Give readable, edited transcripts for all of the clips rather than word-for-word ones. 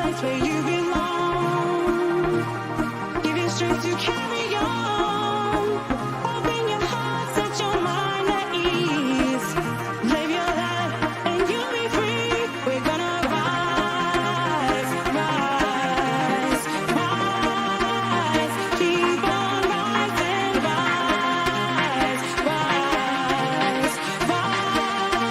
place where you belong. Give you strength to carry on. Open your heart, set your mind at ease. Live your life and you'll be free. We're gonna rise, rise, rise. Keep on rising, rise, rise, rise. Keep on rising,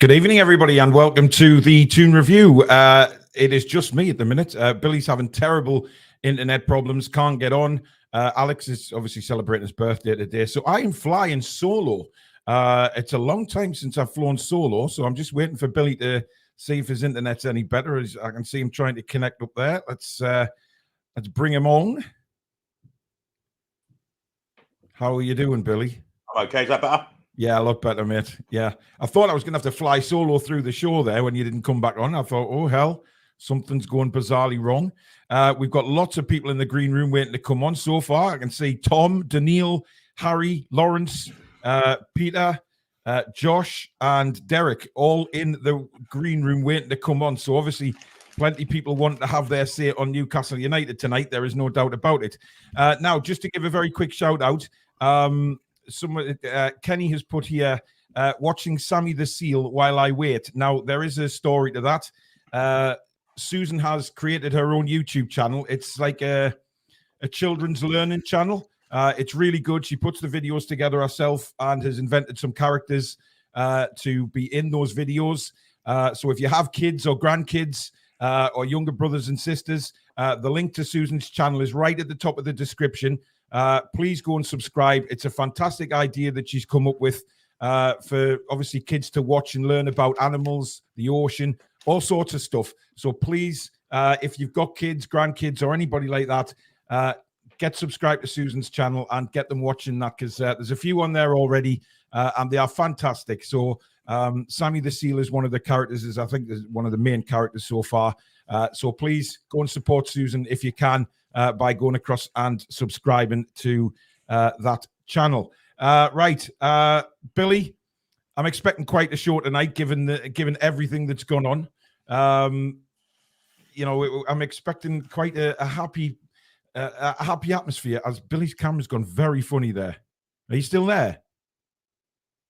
Good evening, everybody, and welcome to the Toon Review. It is just me at the minute. Billy's having terrible internet problems, can't get on. Alex is obviously celebrating his birthday today, so I am flying solo. It's a long time since I've flown solo, so I'm just waiting for Billy to see if his internet's any better. As I can see him trying to connect up there. Let's bring him on. How are you doing, Billy? Okay, is that better? Yeah, a lot better, mate. Yeah. I thought I was going to have to fly solo through the show there when you didn't come back on. I thought, oh, hell, something's going bizarrely wrong. We've got lots of people in the green room waiting to come on so far. I can see Tom, Danil, Harry, Lawrence, Peter, Josh, and Derek all in the green room waiting to come on. So obviously plenty of people want to have their say on Newcastle United tonight. There is no doubt about it. Now, just to give a very quick shout out, Kenny has put here, watching Sammy the Seal while I wait. Now, there is a story to that. Susan has created her own YouTube channel. It's like a children's learning channel. It's really good. She puts the videos together herself and has invented some characters to be in those videos. So if you have kids or grandkids or younger brothers and sisters, the link to Susan's channel is right at the top of the description. Please go and subscribe. It's a fantastic idea that she's come up with for obviously kids to watch and learn about animals, the ocean, all sorts of stuff. So please, if you've got kids, grandkids, or anybody like that, get subscribed to Susan's channel and get them watching that, because there's a few on there already and they are fantastic. So Sammy the Seal is one of the characters, I think is one of the main characters so far. So please go and support Susan if you can. By going across and subscribing to that channel. Right, Billy, I'm expecting quite a show tonight, given everything that's gone on. You know, I'm expecting quite a happy atmosphere, as Billy's camera's gone very funny there. Are you still there?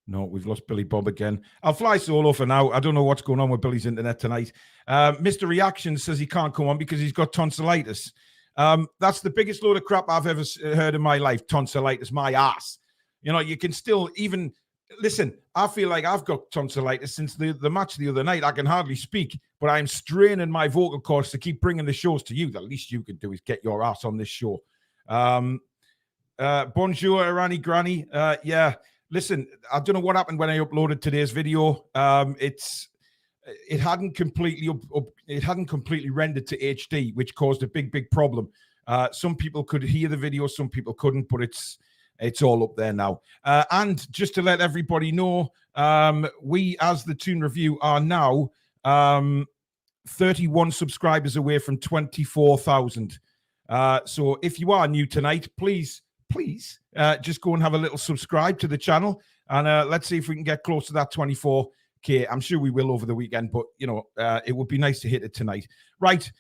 No, we've lost Billy Bob again. I'll fly solo for now. I don't know what's going on with Billy's internet tonight. Mr. Reaction says he can't come on because he's got tonsillitis. That's the biggest load of crap I've ever heard in my life. Tonsillitis, my ass. You know, you can still even listen. I feel like I've got tonsillitis since the match the other night. I can hardly speak, but I'm straining my vocal cords to keep bringing the shows to you. The least you could do is get your ass on this show. Bonjour, Irani Granny. Yeah, listen, I don't know what happened when I uploaded today's video. It hadn't completely rendered to HD, which caused a big problem. Some people could hear the video, some people couldn't, but it's all up there now. And just to let everybody know, we as the Toon Review are now 31 subscribers away from 24,000. So if you are new tonight, please just go and have a little subscribe to the channel, and let's see if we can get close to that 24. Okay, I'm sure we will over the weekend, but, you know, it would be nice to hit it tonight. Right,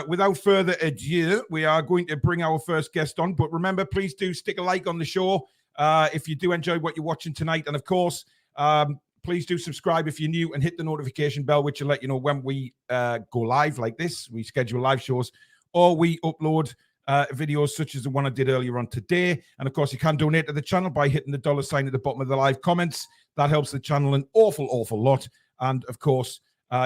without further ado, we are going to bring our first guest on. But remember, please do stick a like on the show if you do enjoy what you're watching tonight. And, of course, please do subscribe if you're new and hit the notification bell, which will let you know when we go live like this. We schedule live shows or we upload videos such as the one I did earlier on today. And of course, you can donate to the channel by hitting the $sign at the bottom of the live comments. That helps the channel an awful lot. And of course,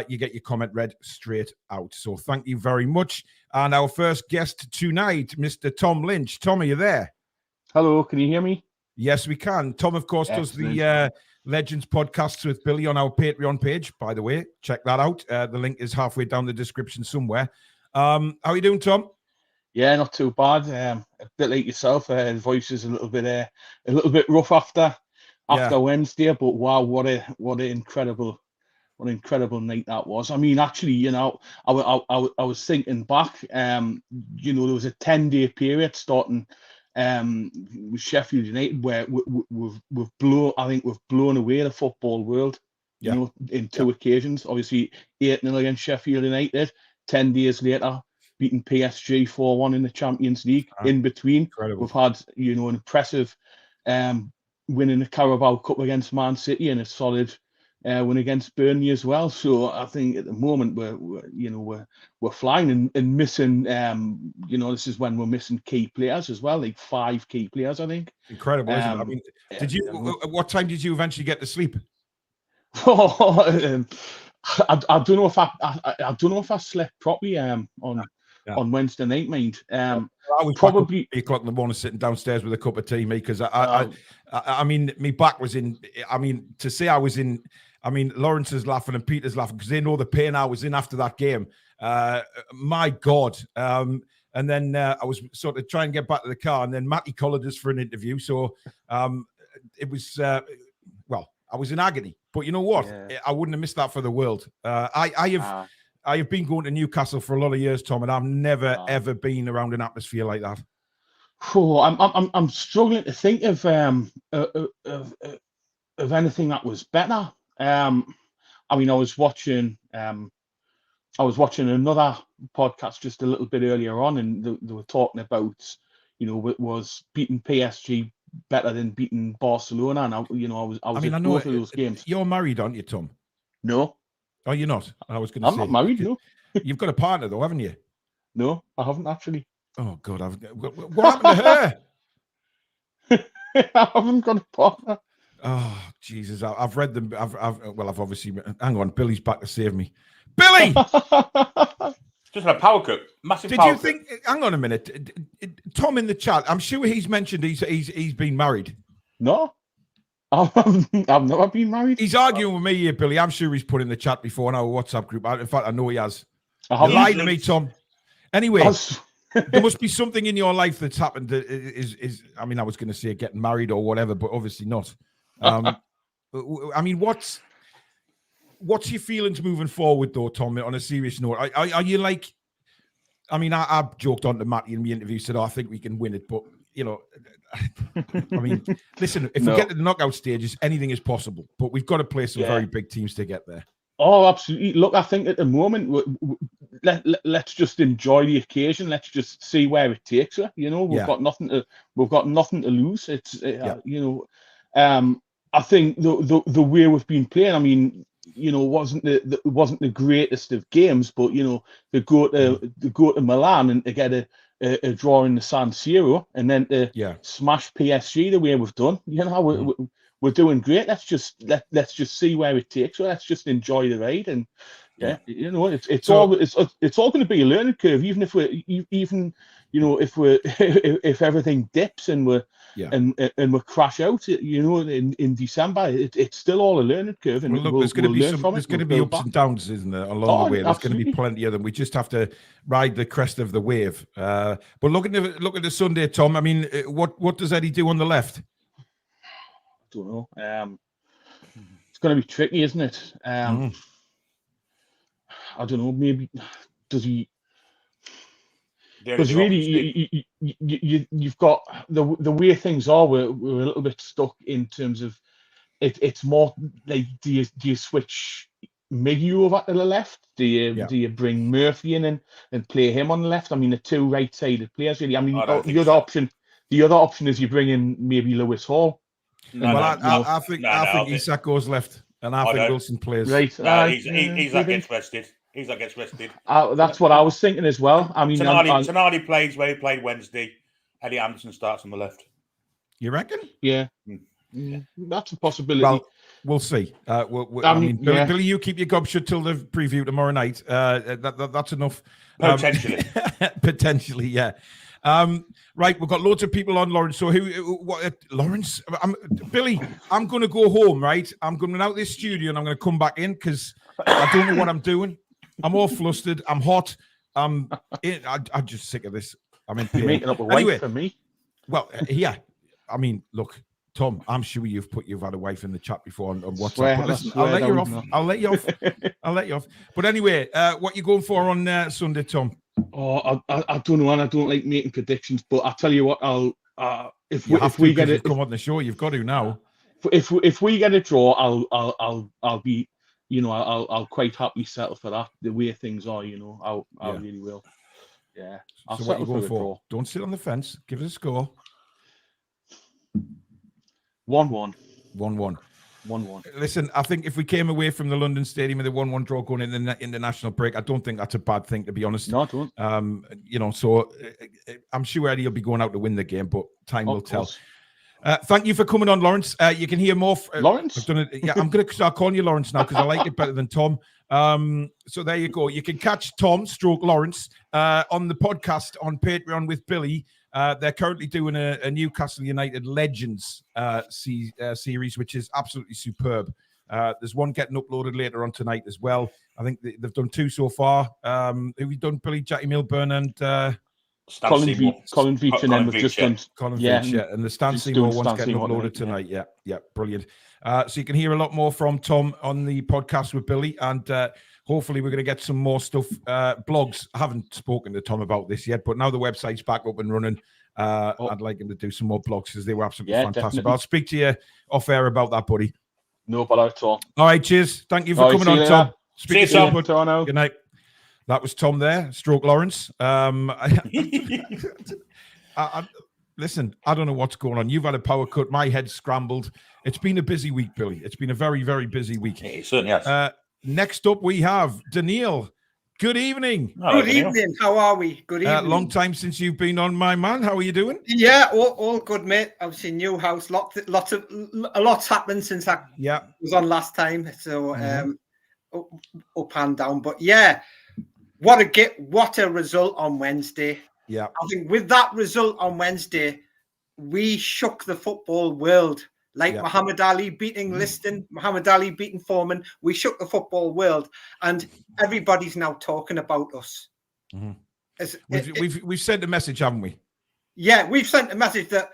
you get your comment read straight out. So thank you very much. And our first guest tonight, Mr. Tom Lynch. Tom, are you there? Hello, can you hear me? Yes, we can. Tom, of course, does the Legends podcasts with Billy on our Patreon page, by the way. Check that out. The link is halfway down the description somewhere. How are you doing, Tom? Yeah, not too bad. A bit like yourself. The voice is a little bit rough after Wednesday, but wow, what an incredible night that was. I mean, actually, you know, I was thinking back. You know, there was a 10-day period starting with Sheffield United where we've blown away the football world. You know, in two occasions. Obviously, 8-0 against Sheffield United. 10 days later, beating PSG 4-1 in the Champions League. In between, we've had, you know, an impressive win in the Carabao Cup against Man City and a solid win against Burnley as well. So I think at the moment we're flying and missing. You know, this is when we're missing key players as well, like 5 key players, I think. Incredible, isn't it? I mean, what time did you eventually get to sleep? I don't know if I slept properly on Wednesday night, mind. I was probably 8 o'clock in the morning sitting downstairs with a cup of tea, mate, because I mean, my back was in. I mean, to say I was in. I mean, Lawrence is laughing and Peter's laughing because they know the pain I was in after that game. My God. And then I was sort of trying to get back to the car, and then Matty collared us for an interview. So it was, I was in agony. But you know what? I wouldn't have missed that for the world. I have been going to Newcastle for a lot of years, Tom, and I've never ever been around an atmosphere like that. Oh, I'm struggling to think of anything that was better. I mean, I was watching another podcast just a little bit earlier on, and they were talking about, you know, it was beating PSG better than beating Barcelona, and I was at both of those games. You're married, aren't you, Tom? No. Oh, you're not? I was going to say. I'm not married, no. You've got a partner, though, haven't you? No, I haven't actually. Oh, God. What happened to her? I haven't got a partner. Oh, Jesus. I've read them. I've obviously... Hang on. Billy's back to save me. Billy! Just a power cut. Massive Did power you think... Hang on a minute. Tom in the chat, I'm sure he's mentioned he's been married. No. I've never been married. He's arguing with me here, Billy. I'm sure he's put in the chat before in our WhatsApp group. In fact, I know he has. You lied to me, Tom. Anyway, there must be something in your life that's happened that is I mean, I was going to say getting married or whatever, but obviously not. I mean, what's your feelings moving forward, though, Tom, on a serious note? Are you like... I mean, I joked on to Matty in the interview, said, I think we can win it, but, you know, I mean, listen, if we get to the knockout stages, anything is possible, but we've got to play some very big teams to get there. Oh, absolutely. Look, I think at the moment, let's just enjoy the occasion. Let's just see where it takes her. You know, we've got nothing to lose. It's you know, I think the way we've been playing, I mean, you know, wasn't the greatest of games, but you know, to go to Milan and to get a draw in the San Siro, and then to smash PSG the way we've done, you know, we're doing great. Let's just see where it takes. So let's just enjoy the ride, and you know, it's all going to be a learning curve, even if if everything dips and we crash out, you know, in December, it's still all a learning curve. And well, look, there's going to be ups and downs, isn't there, along the way? There's going to be plenty of them. We just have to ride the crest of the wave. But look at the Sunday, Tom. I mean, what does Eddie do on the left? I don't know. It's going to be tricky, isn't it? I don't know. Maybe does he? Because really, you've got the way things are. We're a little bit stuck in terms of it. It's more like do you switch Miggy over to the left? Do you bring Murphy in and play him on the left? I mean, the two right-sided players. Really, I mean, the other option is you bring in maybe Lewis Hall. I think Isak goes left, and I think Wilson plays right. No, Isak gets rested. He's that gets rested. That's what I was thinking as well. I mean, Tonali plays where he played Wednesday. Eddie Anderson starts on the left. You reckon? yeah, that's a possibility. Well, we'll see. I mean, Billy, you keep your gob shut till the preview tomorrow night. That's enough. Potentially. Potentially, yeah. Right, we've got loads of people on, Lawrence. So Lawrence? Billy, I'm going to go home, right? I'm going out of this studio and I'm going to come back in because I don't know what I'm doing. I'm all flustered. I'm hot. I'm just sick of this. I'm in pain. You're making up a wife for me. Well, yeah. I mean, look, Tom, I'm sure you've had a wife in the chat before on WhatsApp. But listen, I'll let you off. I'll let you off. I'll let you off. But anyway, what you going for on Sunday, Tom? Oh, I don't know, and I don't like making predictions. But I'll tell you what, if we get it, come on the show, you've got to now. If we get a draw, I'll be, I'll quite happily settle for that. The way things are, I really will. Yeah. So what are you going for? Don't sit on the fence. Give us a score. 1-1. 1-1. 1-1. Listen, I think if we came away from the London Stadium with a 1-1 draw going in the international break, I don't think that's a bad thing, to be honest. No, I don't. So I'm sure Eddie will be going out to win the game, but time will tell. Thank you for coming on, Lawrence. You can hear more. Lawrence? I've done it. Yeah, I'm going to start calling you Lawrence now because I like it better than Tom. So there you go. You can catch Tom / Lawrence on the podcast on Patreon with Billy. They're currently doing a Newcastle United Legends series, which is absolutely superb. There's one getting uploaded later on tonight as well. I think they've done 2 so far. Who have you done, Billy? Jackie Milburn and Colin Veach, and then we've just done Colin Veach, yeah. And the Stan Seymour one's getting uploaded tonight. Yeah, brilliant. So you can hear a lot more from Tom on the podcast with Billy, and hopefully we're going to get some more stuff. Blogs. I haven't spoken to Tom about this yet, but now the website's back up and running. I'd like him to do some more blogs because they were absolutely fantastic. But I'll speak to you off air about that, buddy. No bother at all. All right, cheers. Thank you for coming on, Tom. Speak to you, Tom. Good night. That was Tom there, / Lawrence. Listen, I don't know what's going on. You've had a power cut. My head's scrambled. It's been a busy week, Billy. It's been a very, very busy week. It certainly has. Next up, we have Danil. Good evening. Good evening. How are we? Good evening. Long time since you've been on, my man. How are you doing? Yeah, all good, mate. Obviously, new house. A lot's happened since I was on last time. So up and down. But yeah, what a result on Wednesday. Yeah, I think with that result on Wednesday, we shook the football world. Like Muhammad Ali beating Liston, Muhammad Ali beating Foreman, we shook the football world, and everybody's now talking about us. We've sent a message, haven't we? Yeah, we've sent a message that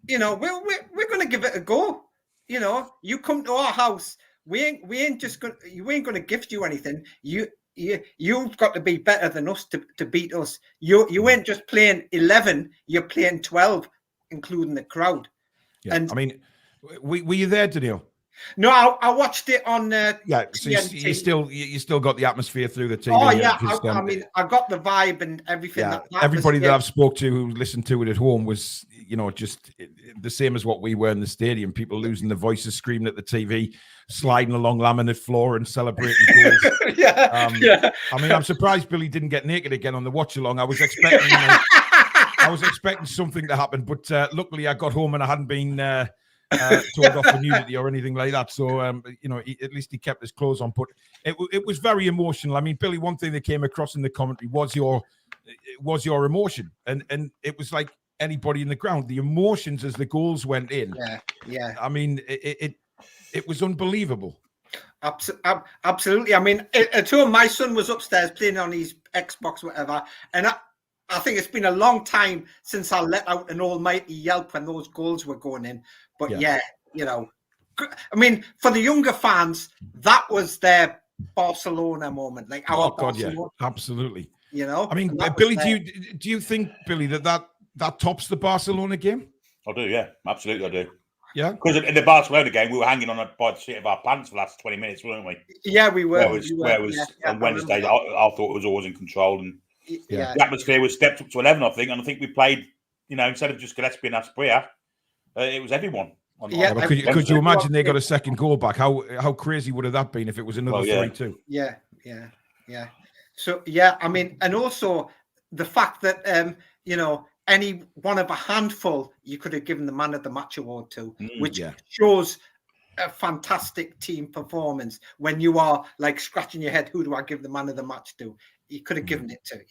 we're going to give it a go. You come to our house, we ain't going to gift you anything. You've got to be better than us to beat us. You ain't just playing 11, you're playing 12, including the crowd. Yeah, and I mean, were you there, Danil? No, I watched it on. So you still got the atmosphere through the TV. Oh yeah, I mean, I got the vibe and everything. Yeah. Everybody that I've spoke to who listened to it at home was, just the same as what we were in the stadium. People losing their voices, screaming at the TV, sliding along laminate floor and celebrating goals. I mean, I'm surprised Billy didn't get naked again on the watch along. I was expecting. I was expecting something to happen, but luckily I got home and I hadn't been told off for nudity or anything like that. So, at least he kept his clothes on. But it was very emotional. I mean, Billy, one thing that came across in the commentary was your emotion, and it was like anybody in the ground. The emotions as the goals went in. Yeah. I mean, it was unbelievable. Absolutely. I mean, at home, my son was upstairs playing on his Xbox, whatever, and I think it's been a long time since I let out an almighty yelp when those goals were going in. But I mean, for the younger fans, that was their Barcelona moment. Like our Barcelona, absolutely. I mean, Billy, do you think, Billy, that tops the Barcelona game? I do, yeah, absolutely, I do. Yeah, because in the Barcelona game, we were hanging on by the seat of our pants for the last 20 minutes, weren't we? Yeah, we were. On Wednesday, I thought it was always in control, and the atmosphere was stepped up to 11, I think, and I think we played, instead of just Gillespie and Aspria, it was everyone. Could you imagine they got a second goal back? How crazy would have that been if it was another 3-2? Yeah. Yeah. So yeah, I mean, and also the fact that any one of a handful you could have given the man of the match award to, which yeah. shows a fantastic team performance when you are like scratching your head, who do I give the man of the match to? You could have given it to,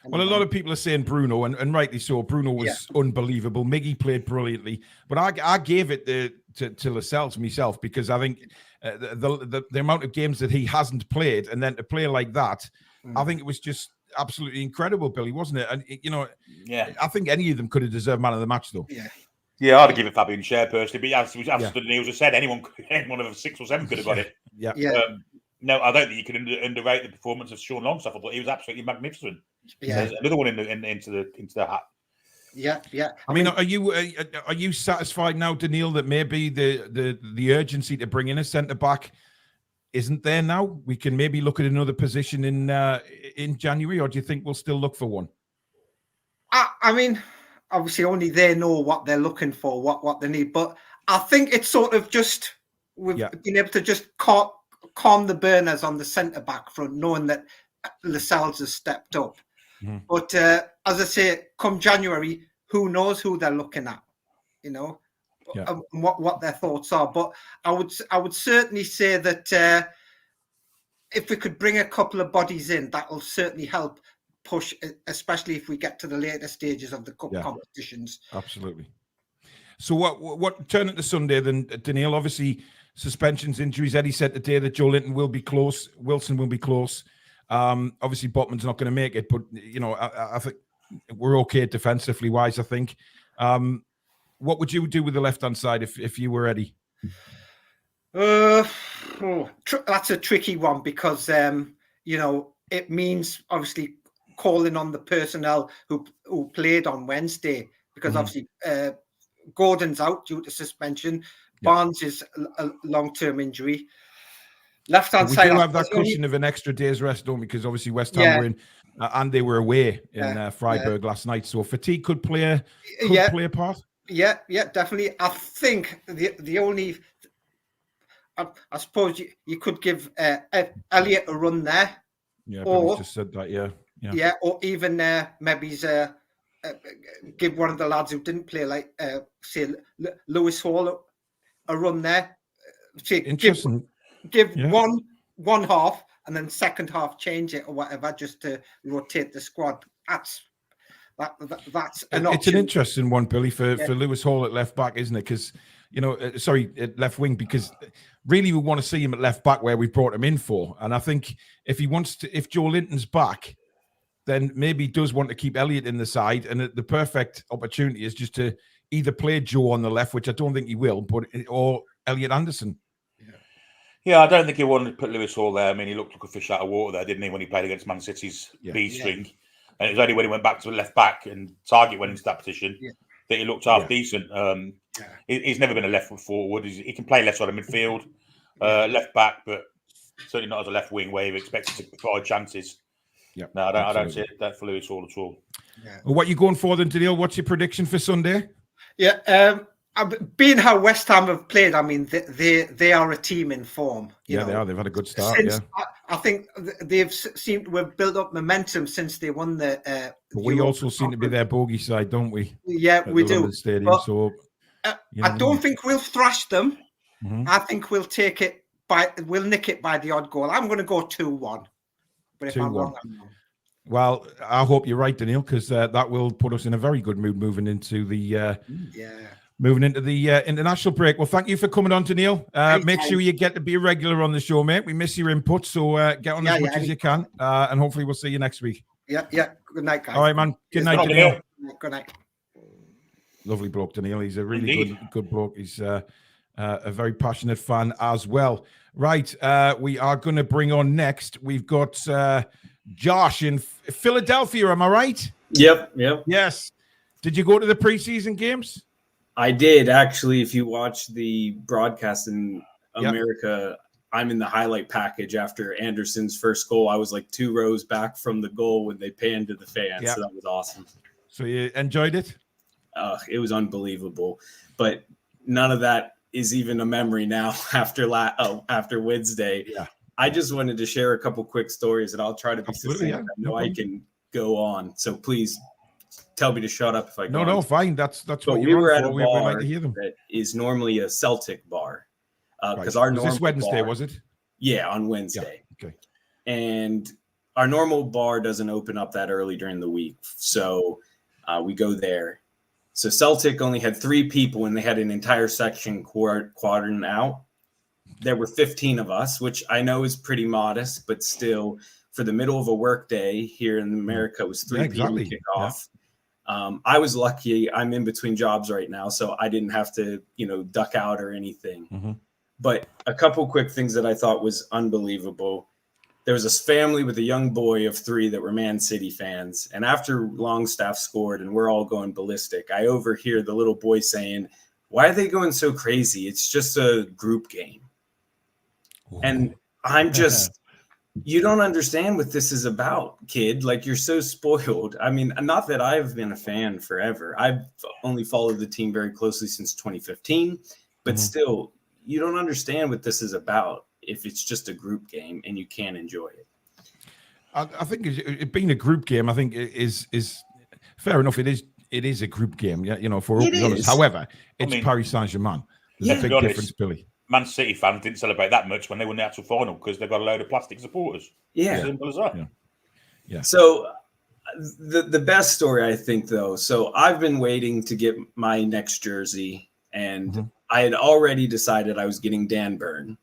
Well, a lot of people are saying Bruno, and rightly so. Bruno was unbelievable. Miggy played brilliantly, but I gave it to Lascelles myself, because I think the amount of games that he hasn't played, and then to play like that, I think it was just absolutely incredible, Billy, wasn't it? And I think any of them could have deserved man of the match, though. Yeah, I'd give it Fabian Schär personally, but as Danil just said, any one of 6 or 7 could have got it. No, I don't think you can underrate the performance of Sean Longstaff. I thought he was absolutely magnificent. Yeah, there's another one into the hat. Yeah. I mean, are you satisfied now, Danil, that maybe the urgency to bring in a centre back isn't there now? We can maybe look at another position in January, or do you think we'll still look for one? I mean, obviously only they know what they're looking for, what they need. But I think it's sort of just we've been able to just calm the burners on the centre back front, knowing that Lascelles has stepped up. But as I say, come January, who knows who they're looking at, and what their thoughts are. But I would certainly say that if we could bring a couple of bodies in, that will certainly help push, especially if we get to the later stages of the cup competitions. Absolutely. So what turn into Sunday then, Danil? Obviously, suspensions, injuries. Eddie said today that Joe Linton will be close. Wilson will be close. Obviously, Botman's not going to make it, but I think we're okay defensively wise. I think. What would you do with the left-hand side if you were Eddie? That's a tricky one, because it means obviously calling on the personnel who played on Wednesday, because obviously Gordon's out due to suspension. Barnes is a long-term injury. Left-hand side, we do have that cushion of an extra day's rest, don't we? Because obviously West Ham were in, and they were away in Freiburg last night, so fatigue could play a part. Yeah, definitely. I think the only, I suppose you could give Elliot a run there. Yeah, Billy's just said that. Yeah, or even maybe give one of the lads who didn't play, like say Lewis Hall, a run there. Interesting. Give one half, and then second half change it or whatever, just to rotate the squad. That's an option. It's an interesting one, Billy, for Lewis Hall at left back, isn't it? Because at left wing, because really we want to see him at left back where we brought him in for. And I think if Joe Linton's back, then maybe he does want to keep Elliot in the side, and the perfect opportunity is just to either play Joe on the left, which I don't think he will, or Elliot Anderson. Yeah, I don't think he wanted to put Lewis Hall there. I mean, he looked like a fish out of water there, didn't he, when he played against Man City's B string? And it was only when he went back to left back and Target went into that position that he looked half decent. He's never been a left foot forward. He can play left side of midfield, left back, but certainly not as a left wing where you're expected to provide chances. Yeah, no, I don't see that for Lewis Hall at all. Yeah. Well, what are you going for then, Danil? What's your prediction for Sunday? Yeah, being how West Ham have played, I mean, they are a team in form. They are. They've had a good start. I think they've seemed to have built up momentum since they won the. But we also seem to be their bogey side, don't we? Yeah, we do. Stadium, but, so I don't think we'll thrash them. I think we'll take it we'll nick it by the odd goal. I'm going to go 2-1. But if 2-1. I'm wrong, I'm wrong. Well, I hope you're right, Danil, because that will put us in a very good mood moving into the international break. Well, thank you for coming on, Danil. Make sure you get to be a regular on the show, mate. We miss your input, so get on as much as you can, and hopefully we'll see you next week. Yeah. Good night, guys. All right, man. Good night, Danil. Good night. Lovely bloke, Danil. He's a really good bloke. He's a very passionate fan as well. Right, we are going to bring on next. We've got Josh in Philadelphia. Am I right? Yep. Yes. Did you go to the preseason games? I did, actually. If you watch the broadcast in America, I'm in the highlight package after Anderson's first goal. I was like 2 rows back from the goal when they panned to the fans. So that was awesome. So you enjoyed it? It was unbelievable. But none of that is even a memory now after Wednesday. Yeah. I just wanted to share a couple quick stories, and I'll try to be Absolutely, succinct. yeah. I know No I problem. can go on, so please tell me to shut up if I go No, on. fine. That's But what we you're were on at a for. We like bar to hear them. that is normally a Celtic bar, because Right. our Was normal this Wednesday? bar, Was it? yeah, on Wednesday. Okay. And our normal bar doesn't open up that early during the week, so we go there. So Celtic only had 3 people, and they had an entire section quartered out. There were 15 of us, which I know is pretty modest, but still, for the middle of a work day here in America, it was 3 p.m. kickoff. I was lucky. I'm in between jobs right now, so I didn't have to, duck out or anything. But a couple quick things that I thought was unbelievable. There was this family with a young boy of 3 that were Man City fans. And after Longstaff scored and we're all going ballistic, I overhear the little boy saying, "Why are they going so crazy? It's just a group game." And I'm just, you don't understand what this is about, kid. Like, you're so spoiled. I mean, not that I've been a fan forever. I've only followed the team very closely since 2015, but still, you don't understand what this is about if it's just a group game and you can't enjoy it. I think it being a group game, I think is fair enough. It is a group game. Yeah, for It open honest. is. However, it's I mean, Paris Saint-Germain. There's Yeah. a big To be difference, honest, Billy. Man City fans didn't celebrate that much when they won the actual final because they've got a load of plastic supporters. Yeah. Simple as that. Yeah. So the best story, I think, though, so I've been waiting to get my next jersey, and I had already decided I was getting Dan Burn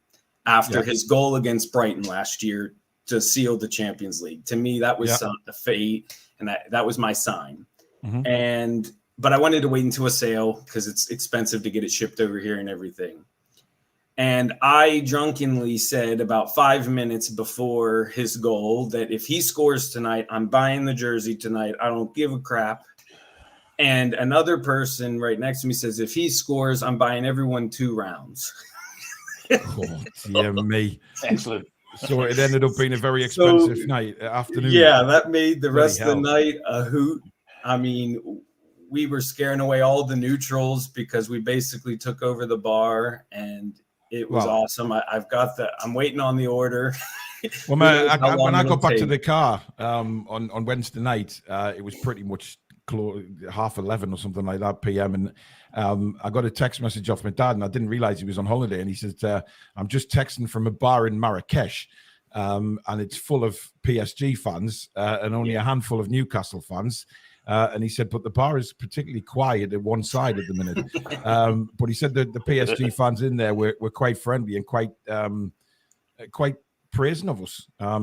after his goal against Brighton last year to seal the Champions League. To me, that was the fate, and that was my sign. But I wanted to wait until a sale because it's expensive to get it shipped over here and everything. And I drunkenly said about 5 minutes before his goal that if he scores tonight, I'm buying the jersey tonight. I don't give a crap. And another person right next to me says, if he scores, I'm buying everyone 2 rounds. Oh, dear me. Excellent. So it ended up being a very expensive afternoon. Yeah, that made the rest of the Bloody night a hoot. I mean, we were scaring away all the neutrals because we basically took over the bar, and it was awesome. I'm waiting on the order. Well, man, when I got back to the car on Wednesday night, it was pretty much 11:30 or something like that p.m. And I got a text message off my dad, and I didn't realize he was on holiday. And he said, "I'm just texting from a bar in Marrakesh, and it's full of PSG fans and only a handful of Newcastle fans." And he said, but the bar is particularly quiet at one side at the minute. But he said that the PSG fans in there were quite friendly and quite praising of us. And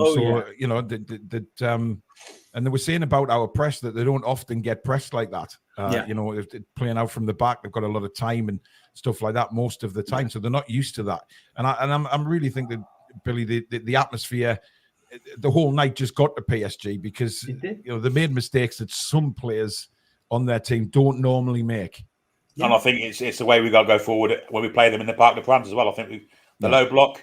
they were saying about our press that they don't often get pressed like that. If they're playing out from the back, they've got a lot of time and stuff like that most of the time. So they're not used to that. And I'm really think that, Billy, the atmosphere, the whole night just got to PSG because they made mistakes that some players on their team don't normally make. And I think it's the way we got to go forward when we play them in the Parc des Princes as well. I think the low block,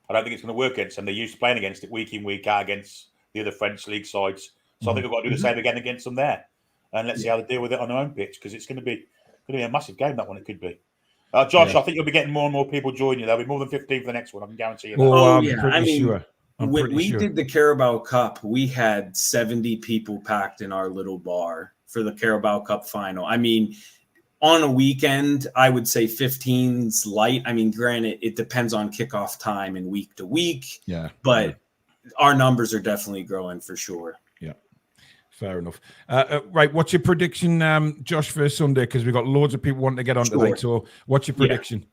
I don't think it's going to work against them. They're used to playing against it week in, week out against the other French league sides. So I think we've got to do the same again against them there. And let's see how they deal with it on their own pitch, because it's going to be a massive game, that one. It could be. Josh, I think you'll be getting more and more people join you. There'll be more than 15 for the next one. I can guarantee you that. I'm pretty sure. When we did the Carabao Cup, we had 70 people packed in our little bar for the Carabao Cup final. I mean, on a weekend, I would say 15's light. I mean, granted, it depends on kickoff time and week to week. Yeah. But our numbers are definitely growing for sure. Yeah. Fair enough. Right. What's your prediction, Josh, for Sunday? Because we've got loads of people wanting to get on tonight. So what's your prediction?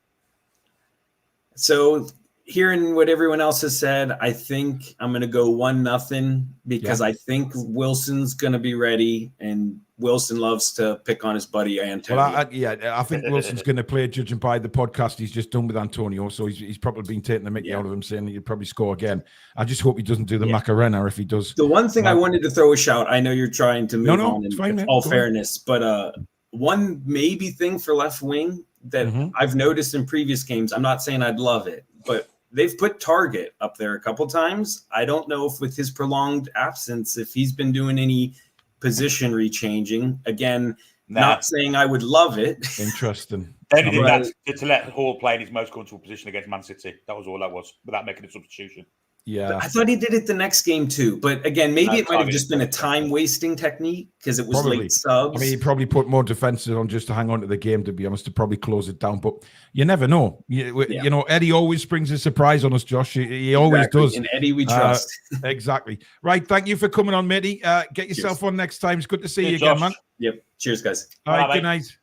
So hearing what everyone else has said, I think I'm going to go 1-0 because I think Wilson's going to be ready, and Wilson loves to pick on his buddy Antonio. Well, I think Wilson's going to play, judging by the podcast he's just done with Antonio. So he's probably been taking the mickey out of him, saying he'll probably score again. I just hope he doesn't do the Macarena if he does. The one thing I wanted to throw a shout, I know you're trying to move on in all fairness, but one maybe thing for left wing that I've noticed in previous games, I'm not saying I'd love it, but they've put Target up there a couple times. I don't know if with his prolonged absence, if he's been doing any position rechanging. Again, not saying I would love it. Interesting. Only did that to let Hall play in his most comfortable position against Man City. That was all that was, without making a substitution. Yeah. I thought he did it the next game too, but again, maybe No, it might have target just been a time-wasting technique because it was Probably. late subs. I mean, he probably put more defenses on just to hang on to the game, to be honest, to probably close it down. But you never know. You know, Eddie always brings a surprise on us, Josh. He always does. In Eddie, we trust. Exactly. Right. Thank you for coming on, matey. Get yourself on next time. It's good to see you again, Josh. man. Yep. Cheers, guys. All right. Bye, Good mate. night.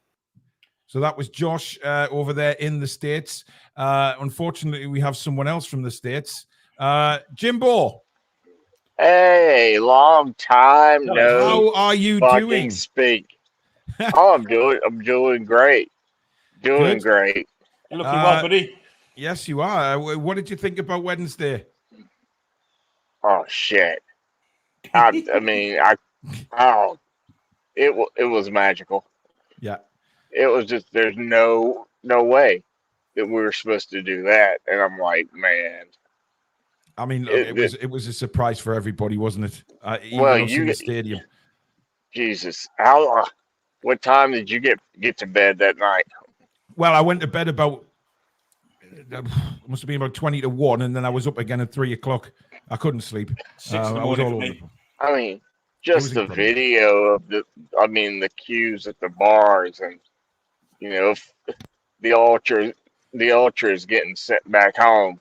So that was Josh over there in the States. Unfortunately, we have someone else from the States. Jimbo. Hey, long time no How are you fucking doing? speak. Oh, I'm doing great. Doing Good. great. You're looking well, buddy. Yes, you are. What did you think about Wednesday? Oh shit. It was magical. Yeah. It was just there's no way that we were supposed to do that. And I'm like, man. I mean, look, it was a surprise for everybody, wasn't it? Even Well, us in the stadium. Jesus. What time did you get to bed that night? Well, I went to bed about must have been about 20 to 1, and then I was up again at 3 o'clock. I couldn't sleep. 6 in the I was morning all for over. me. I mean, was just the incredible. video of the queues at the bars, and you know, the ultras getting sent back home.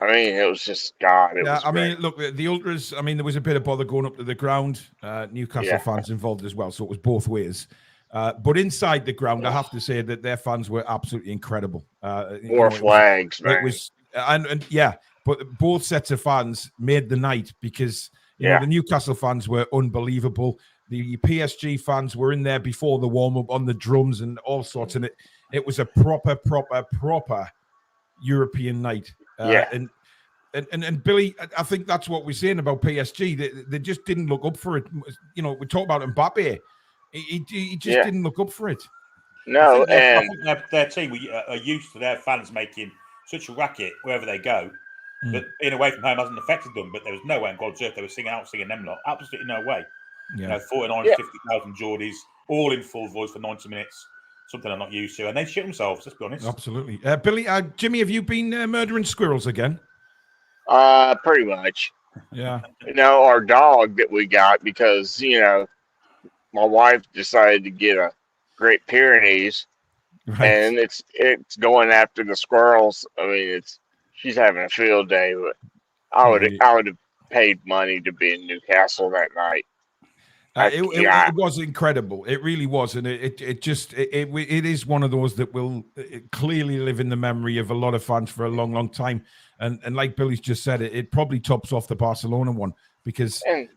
I mean, it was just God. It Yeah, was I great. mean, look, the ultras. I mean, there was a bit of bother going up to the ground. Newcastle Yeah. fans involved as well, so it was both ways. But inside the ground, I have to say that their fans were absolutely incredible. More flags, man. It was, and yeah, but both sets of fans made the night because you know Yeah. the Newcastle fans were unbelievable. The PSG fans were in there before the warm up on the drums and all sorts, and it was a proper European night. Yeah. And Billy, I think that's what we're saying about PSG. They just didn't look up for it. You know, we talk about Mbappe. He just didn't look up for it. No, I and think their team are used to their fans making such a racket wherever they go that being away from home hasn't affected them. But there was no way on God's earth they were singing them lot. Absolutely no way. Yeah. You know, 49, Yeah. 50,000 Geordies, all in full voice for 90 minutes. Something I'm not used to. And they shit themselves, let's be honest. Absolutely. Billy, Jimmy, have you been murdering squirrels again? pretty much. Yeah. You know, our dog that we got because my wife decided to get a Great Pyrenees, Right. and it's going after the squirrels. I mean, she's having a field day, but I would have paid money to be in Newcastle that night. It was incredible. It really was, and it is one of those that will clearly live in the memory of a lot of fans for a long time. And like Billy's just said, it probably tops off the Barcelona one because And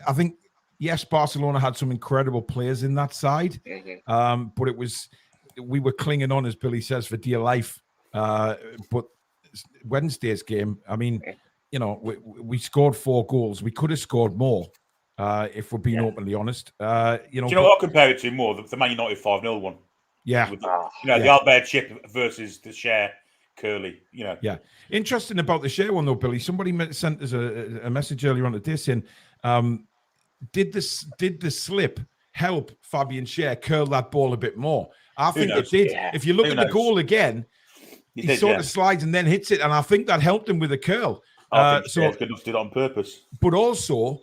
I think yes, Barcelona had some incredible players in that side, but we were clinging on, as Billy says, for dear life. But Wednesday's game, I mean, we scored 4 goals. We could have scored more. If we're being openly honest, Do you know what I compare it to more? The Man United 5-0 one. Yeah. With the Albert chip versus the Share Curly. Yeah. Interesting about the Share one though, Billy. Somebody sent us a message earlier on today saying, did the slip help Fabian Share curl that ball a bit more? I think it did. Yeah. If you look at the goal again, he sort of slides and then hits it, and I think that helped him with a curl. I think Share's good enough to do it on purpose. But also.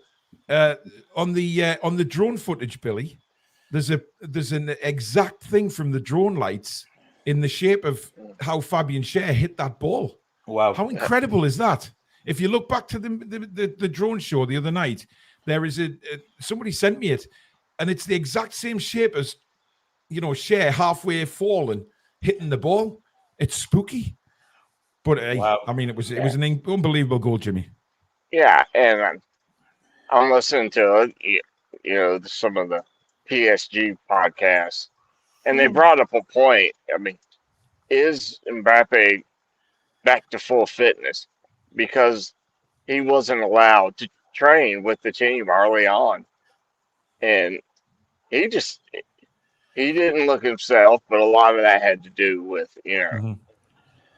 On the drone footage, Billy, there's an exact thing from the drone lights in the shape of how Fabian Schär hit that ball. Wow! How incredible is that? If you look back to the drone show the other night, there is somebody sent me it, and it's the exact same shape as Schär halfway fallen, hitting the ball. It's spooky, but wow. I mean, it was an unbelievable goal, Jimmy. Yeah, and I'm listening to some of the PSG podcasts, and they brought up a point. I mean, is Mbappe back to full fitness because he wasn't allowed to train with the team early on, and he didn't look himself, but a lot of that had to do with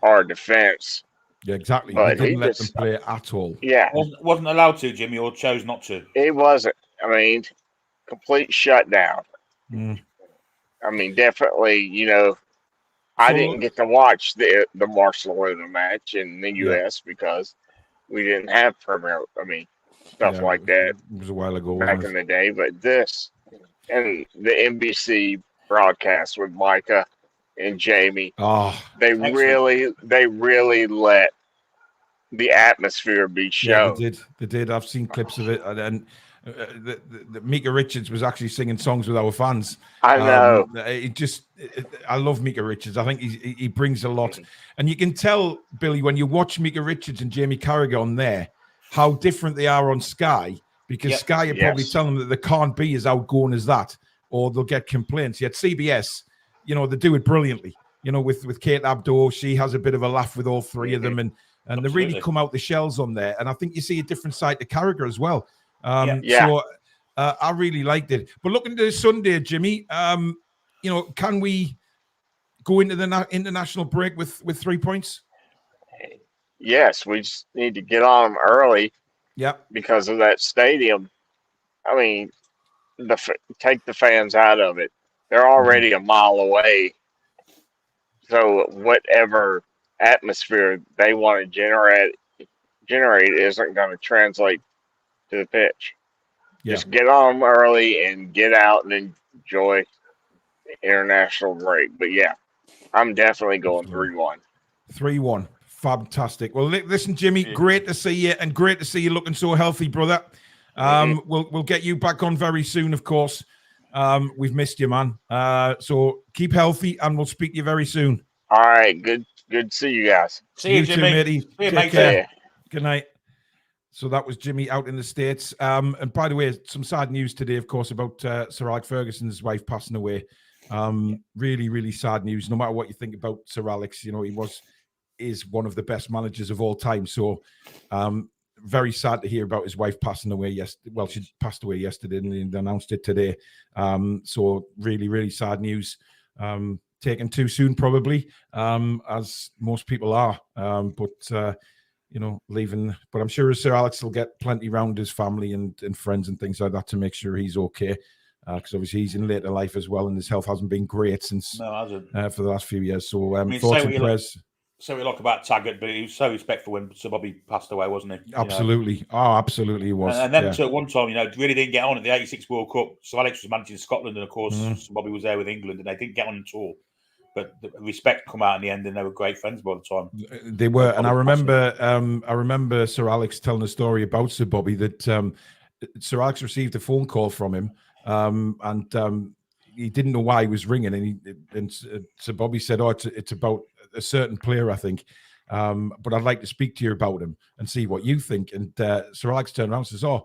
our defense. Yeah, exactly. But he didn't let them play at all. Yeah, wasn't allowed to, Jimmy, or chose not to. it wasn't. I mean, complete shutdown. Mm. I mean, definitely, I didn't get to watch the Barcelona match in the US because we didn't have Premier. I mean, stuff like that. It was a while ago, back in the day. But this and the NBC broadcast with Micah and Jamie, they really let the atmosphere be shown. Yeah, they did. I've seen clips of it, and the Mika Richards was actually singing songs with our fans. I know. I love Mika Richards. I think he brings a lot, and you can tell, Billy, when you watch Mika Richards and Jamie Carragher on there, how different they are on Sky. Because Sky are probably telling them that they can't be as outgoing as that, or they'll get complaints. Yet CBS, they do it brilliantly. With Kate Abdo, she has a bit of a laugh with all three of them, and they really come out the shells on there. And I think you see a different side to Carragher as well. So I really liked it. But looking to Sunday, Jimmy, can we go into the international break with 3 points? Yes, we just need to get on them early. Yeah, because of that stadium. I mean, take the fans out of it. They're already a mile away. So whatever atmosphere they want to generate isn't going to translate to the pitch. Yeah. Just get on them early and get out and enjoy the international break. But yeah, I'm definitely going 3-1. 3-1. Fantastic. Well, listen, Jimmy, great to see you, and great to see you looking so healthy, brother. We'll get you back on very soon, of course. We've missed you, man. So keep healthy, and we'll speak to you very soon. All right. Good to see you guys. See you, Jimmy. Too, matey. See you, Take mate. care. Good night. So that was Jimmy out in the States. And by the way, some sad news today, of course, about Sir Alex Ferguson's wife passing away. Really, really sad news. No matter what you think about Sir Alex, he is one of the best managers of all time. So very sad to hear about his wife passing away yesterday. Well, she passed away yesterday and they announced it today. So really, really sad news. Taken too soon, probably, as most people are. Leaving. But I'm sure Sir Alex will get plenty around his family and friends and things like that to make sure he's okay. Because obviously he's in later life as well, and his health hasn't been great since for the last few years. So thoughts and prayers. So we look about Taggart, but he was so respectful when Sir Bobby passed away, wasn't he? Absolutely. Absolutely he was. And then at one time, really didn't get on at the 86 World Cup. So Alex was managing Scotland, and of course, Sir Bobby was there with England, and they didn't get on the tour. But the respect come out in the end, and they were great friends by the time. They were. And I remember Sir Alex telling a story about Sir Bobby that Sir Alex received a phone call from him, and he didn't know why he was ringing, and Sir Bobby said, it's about a certain player, I think, but I'd like to speak to you about him and see what you think. And Sir Alex turned around and says,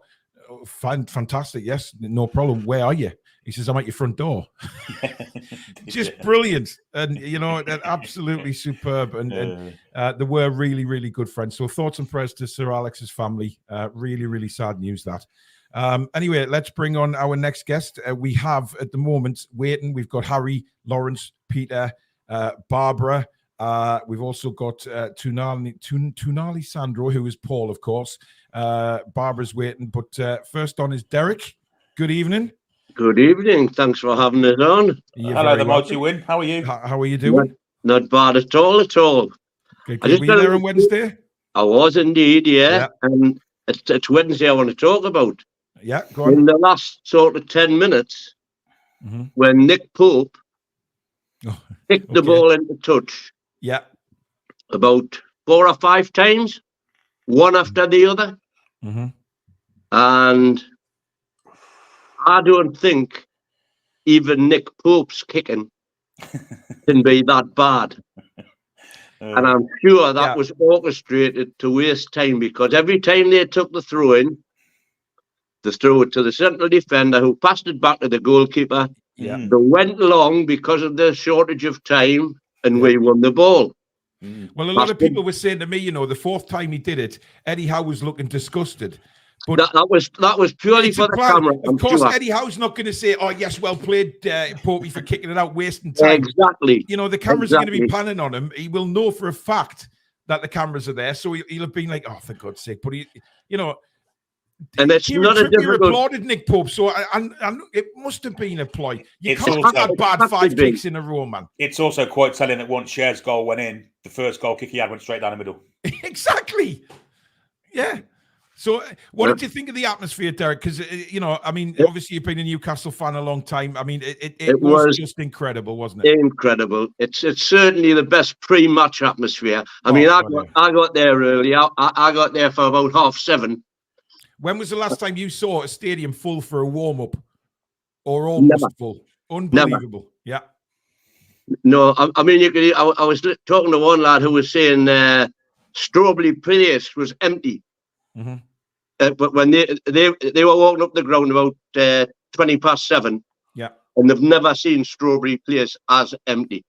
fantastic, yes, no problem, where are you? He says, I'm at your front door. Just brilliant. And absolutely superb, and they were really, really good friends. So thoughts and prayers to Sir Alex's family. Really, really sad news that. Anyway, let's bring on our next guest. We have at the moment waiting, we've got Harry, Lawrence, Peter, Barbara. We've also got Toon Sandro, who is Paul, of course. Barbara's waiting, but first on is Derek. Good evening. Good evening. Thanks for having us on. Hello, the mighty Win. How are you? How are you doing? Not bad at all. Okay, were you there on Wednesday? I was indeed, yeah. And it's Wednesday I want to talk about. Yeah, go on. In the last sort of 10 minutes, when Nick Pope kicked the ball into touch about 4 or 5 times, one after the other. And I don't think even Nick Pope's kicking can be that bad. And I'm sure that was orchestrated to waste time, because every time they took the throw in, they threw it to the central defender who passed it back to the goalkeeper. They went long because of the shortage of time, and we won the ball. Well, a lot of people were saying to me, the fourth time he did it, Eddie Howe was looking disgusted. But that was purely for the camera. Of course, Eddie Howe's not going to say, "Oh, yes, well played, Popey, for kicking it out, wasting time." Exactly. The cameras are going to be panning on him. He will know for a fact that the cameras are there, so he'll have been like, "Oh, for God's sake!" But And it's Kieran not a Trippier difficult. applauded Nick Pope, so it must have been a ploy. You It's can't also- have bad It has to 5 be. kicks in a row, man. It's also quite telling that once Cher's goal went in, the first goal kick he had went straight down the middle. Exactly. Yeah. So, what Yeah. did you think of the atmosphere, Derek? Because I mean, Yeah. obviously you've been a Newcastle fan a long time. I mean, it It was was just incredible, wasn't it? incredible. It's certainly the best pre-match atmosphere. I mean, Oh, God, I got there early. I got there for about 7:30. When was the last time you saw a stadium full for a warm-up, or almost full? Unbelievable. Yeah. No, I mean, I was talking to one lad who was saying Strawberry Place was empty. Mm-hmm. But when they were walking up the ground about 7:20, Yeah. and they've never seen Strawberry Place as empty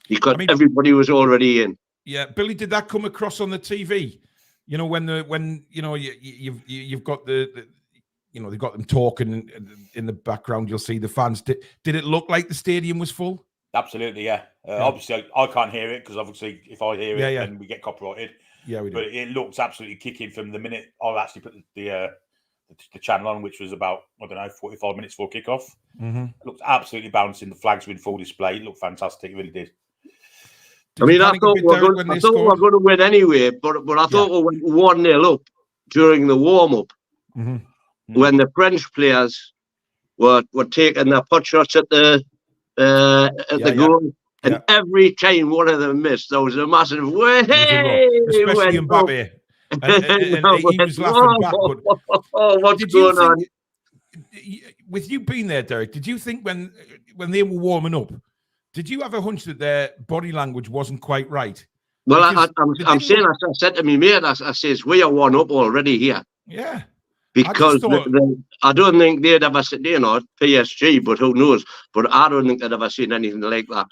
because everybody was already in. Yeah, Billy, did that come across on the TV? You know, when you've got the they've got them talking in the background. You'll see the fans. Did it look like the stadium was full? Absolutely, yeah. Obviously, I can't hear it because obviously, if I hear it, then we get copyrighted. Yeah, we do. But it looked absolutely kicking from the minute I actually put the channel on, which was about 45 minutes before kickoff. Mm-hmm. It looked absolutely bouncing. The flags were in full display. It looked fantastic. It really did. I mean, I thought we were going to win anyway, but I thought we went 1-0 up during the warm-up when the French players were taking their pot shots at the goal. And every time one of them missed, there was a massive way. Especially Mbappe. And he was laughing back. But what's going on? With you being there, Derek, did you think when they were warming up, did you have a hunch that their body language wasn't quite right? Well, I'm saying, I said to me mate, I says, we are 1-up already here. Yeah. Because I don't think they'd ever seen, PSG, but who knows? But I don't think they'd ever seen anything like that.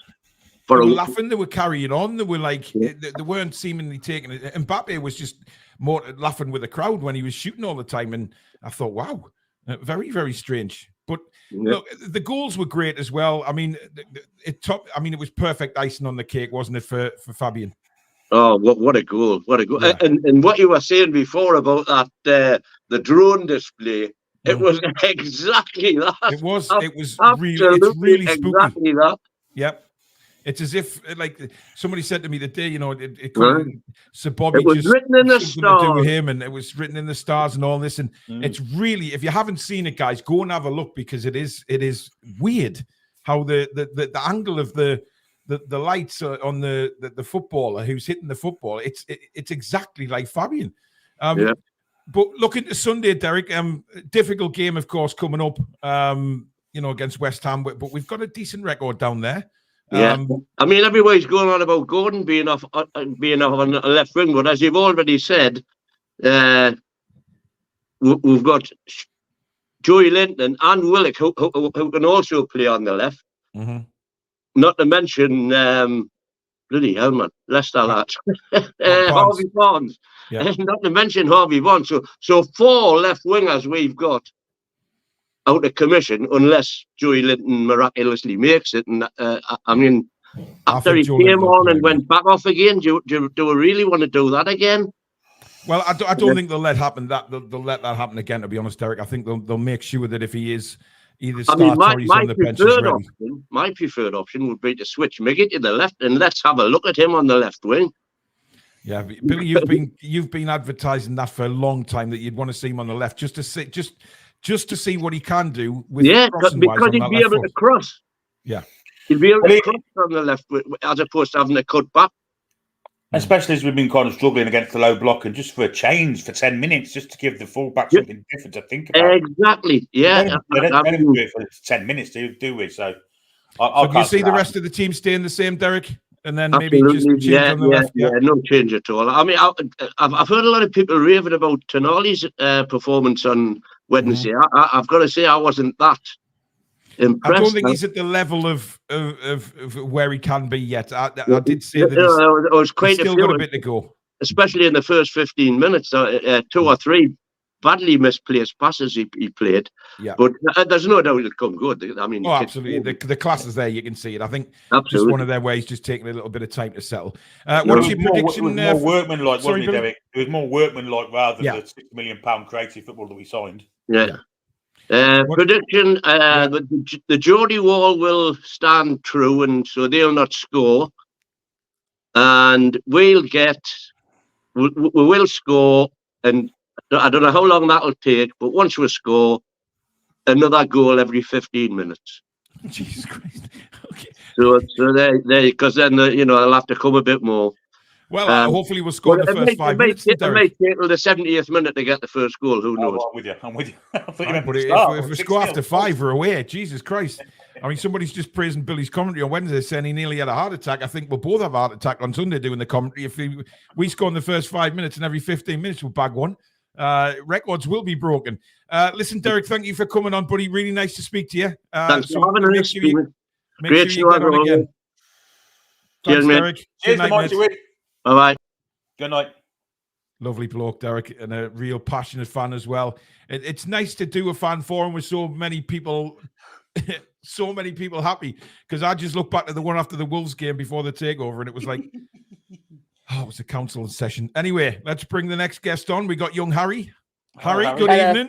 They were laughing, they were carrying on, they were like, they weren't seemingly taking it. Mbappe was just more laughing with the crowd when he was shooting all the time. And I thought, wow, very, very strange. But look, the goals were great as well. I mean, it was perfect icing on the cake, wasn't it, for Fabian? Oh, what a goal! What a goal! Yeah. And what you were saying before about that the drone display, it was exactly that. It was really spooky. Exactly that. Yep. It's as if, like somebody said to me the day, it couldn't. So Bobby it was just written in the stars. Do with him, and it was written in the stars and all this. And it's really, if you haven't seen it, guys, go and have a look because it is weird how the angle of the lights on the footballer who's hitting the football. It's exactly like Fabian. But looking to Sunday, Derek, difficult game, of course, coming up. Against West Ham, but we've got a decent record down there. Yeah, I mean, everybody's going on about Gordon being off on the left wing, but as you've already said, we've got Joey Linton and Willock who can also play on the left. Mm-hmm. Not to mention, bloody hell, man, Leicester lads, Harvey Barnes. Not to mention Harvey Barnes. So 4 left wingers we've got out of commission, unless Joey Linton miraculously makes it. And I mean, after he came on and went back off again, do we really want to do that again? Well, I don't think they'll let that happen again. To be honest, Derek, I think they'll make sure that if he is either starts or he's on the bench, he's ready. My preferred option would be to switch Mickey to the left and let's have a look at him on the left wing. Yeah, Billy, you've been advertising that for a long time that you'd want to see him on the left just to see what he can do with because he'd be able to cross. Yeah. He'd be able to cross from the left as opposed to having to cut back. Especially as we've been kind of struggling against the low block and just for a change for 10 minutes, just to give the fullback something different to think about. Exactly, yeah. They don't do it for 10 minutes, do we? So do you see the rest of the team staying the same, Derek? And then maybe just change on the left? Yeah, no change at all. I mean, I've heard a lot of people raving about Tonali's performance on Wednesday. I've got to say, I wasn't that impressed. I don't think he's at the level of where he can be yet. I did say that he's still got a bit to go. Especially in the first 15 minutes, 2 or 3 badly misplaced passes he played. Yeah. But there's no doubt it'll come good. I mean, Oh, absolutely. The class is there. You can see it. I think just absolutely. one of their ways, just taking a little bit of time to settle. No, What's It your was prediction? more workmanlike, Sorry, wasn't it, Billy? Derek? It was more workmanlike rather than Yeah. the £6 million creative football that we signed. Yeah. What- Prediction: Yeah. the Geordie wall will stand true, and so they'll not score. And we will score, and I don't know how long that'll take, but once we score, another goal every 15 minutes. Jesus Christ. Okay. So there, because then they'll have to come a bit more. Well, hopefully we'll score in the first 5 minutes. It might take till the 70th minute to get the first goal. Who knows? I'm with you. I thought you meant But the if start. we score after 5, we're away. Jesus Christ. I mean, somebody's just praising Billy's commentary on Wednesday, saying he nearly had a heart attack. I think we'll both have a heart attack on Sunday doing the commentary. If we score in the first 5 minutes and every 15 minutes we'll bag one, records will be broken. Listen, Derek, thank you for coming on, buddy. Really nice to speak to you. Thanks for having make us. sure you Great get on again. Cheers, Thanks, mate. Derek. Cheers, Good night, mate. Bye-bye. Good night. Lovely bloke, Derek, and a real passionate fan as well. It's nice to do a fan forum with so many people, so many people happy. Because I just look back to the one after the Wolves game before the takeover, and it was like, oh, it was a council session. Anyway, let's bring the next guest on. We got young Harry. Harry, good evening.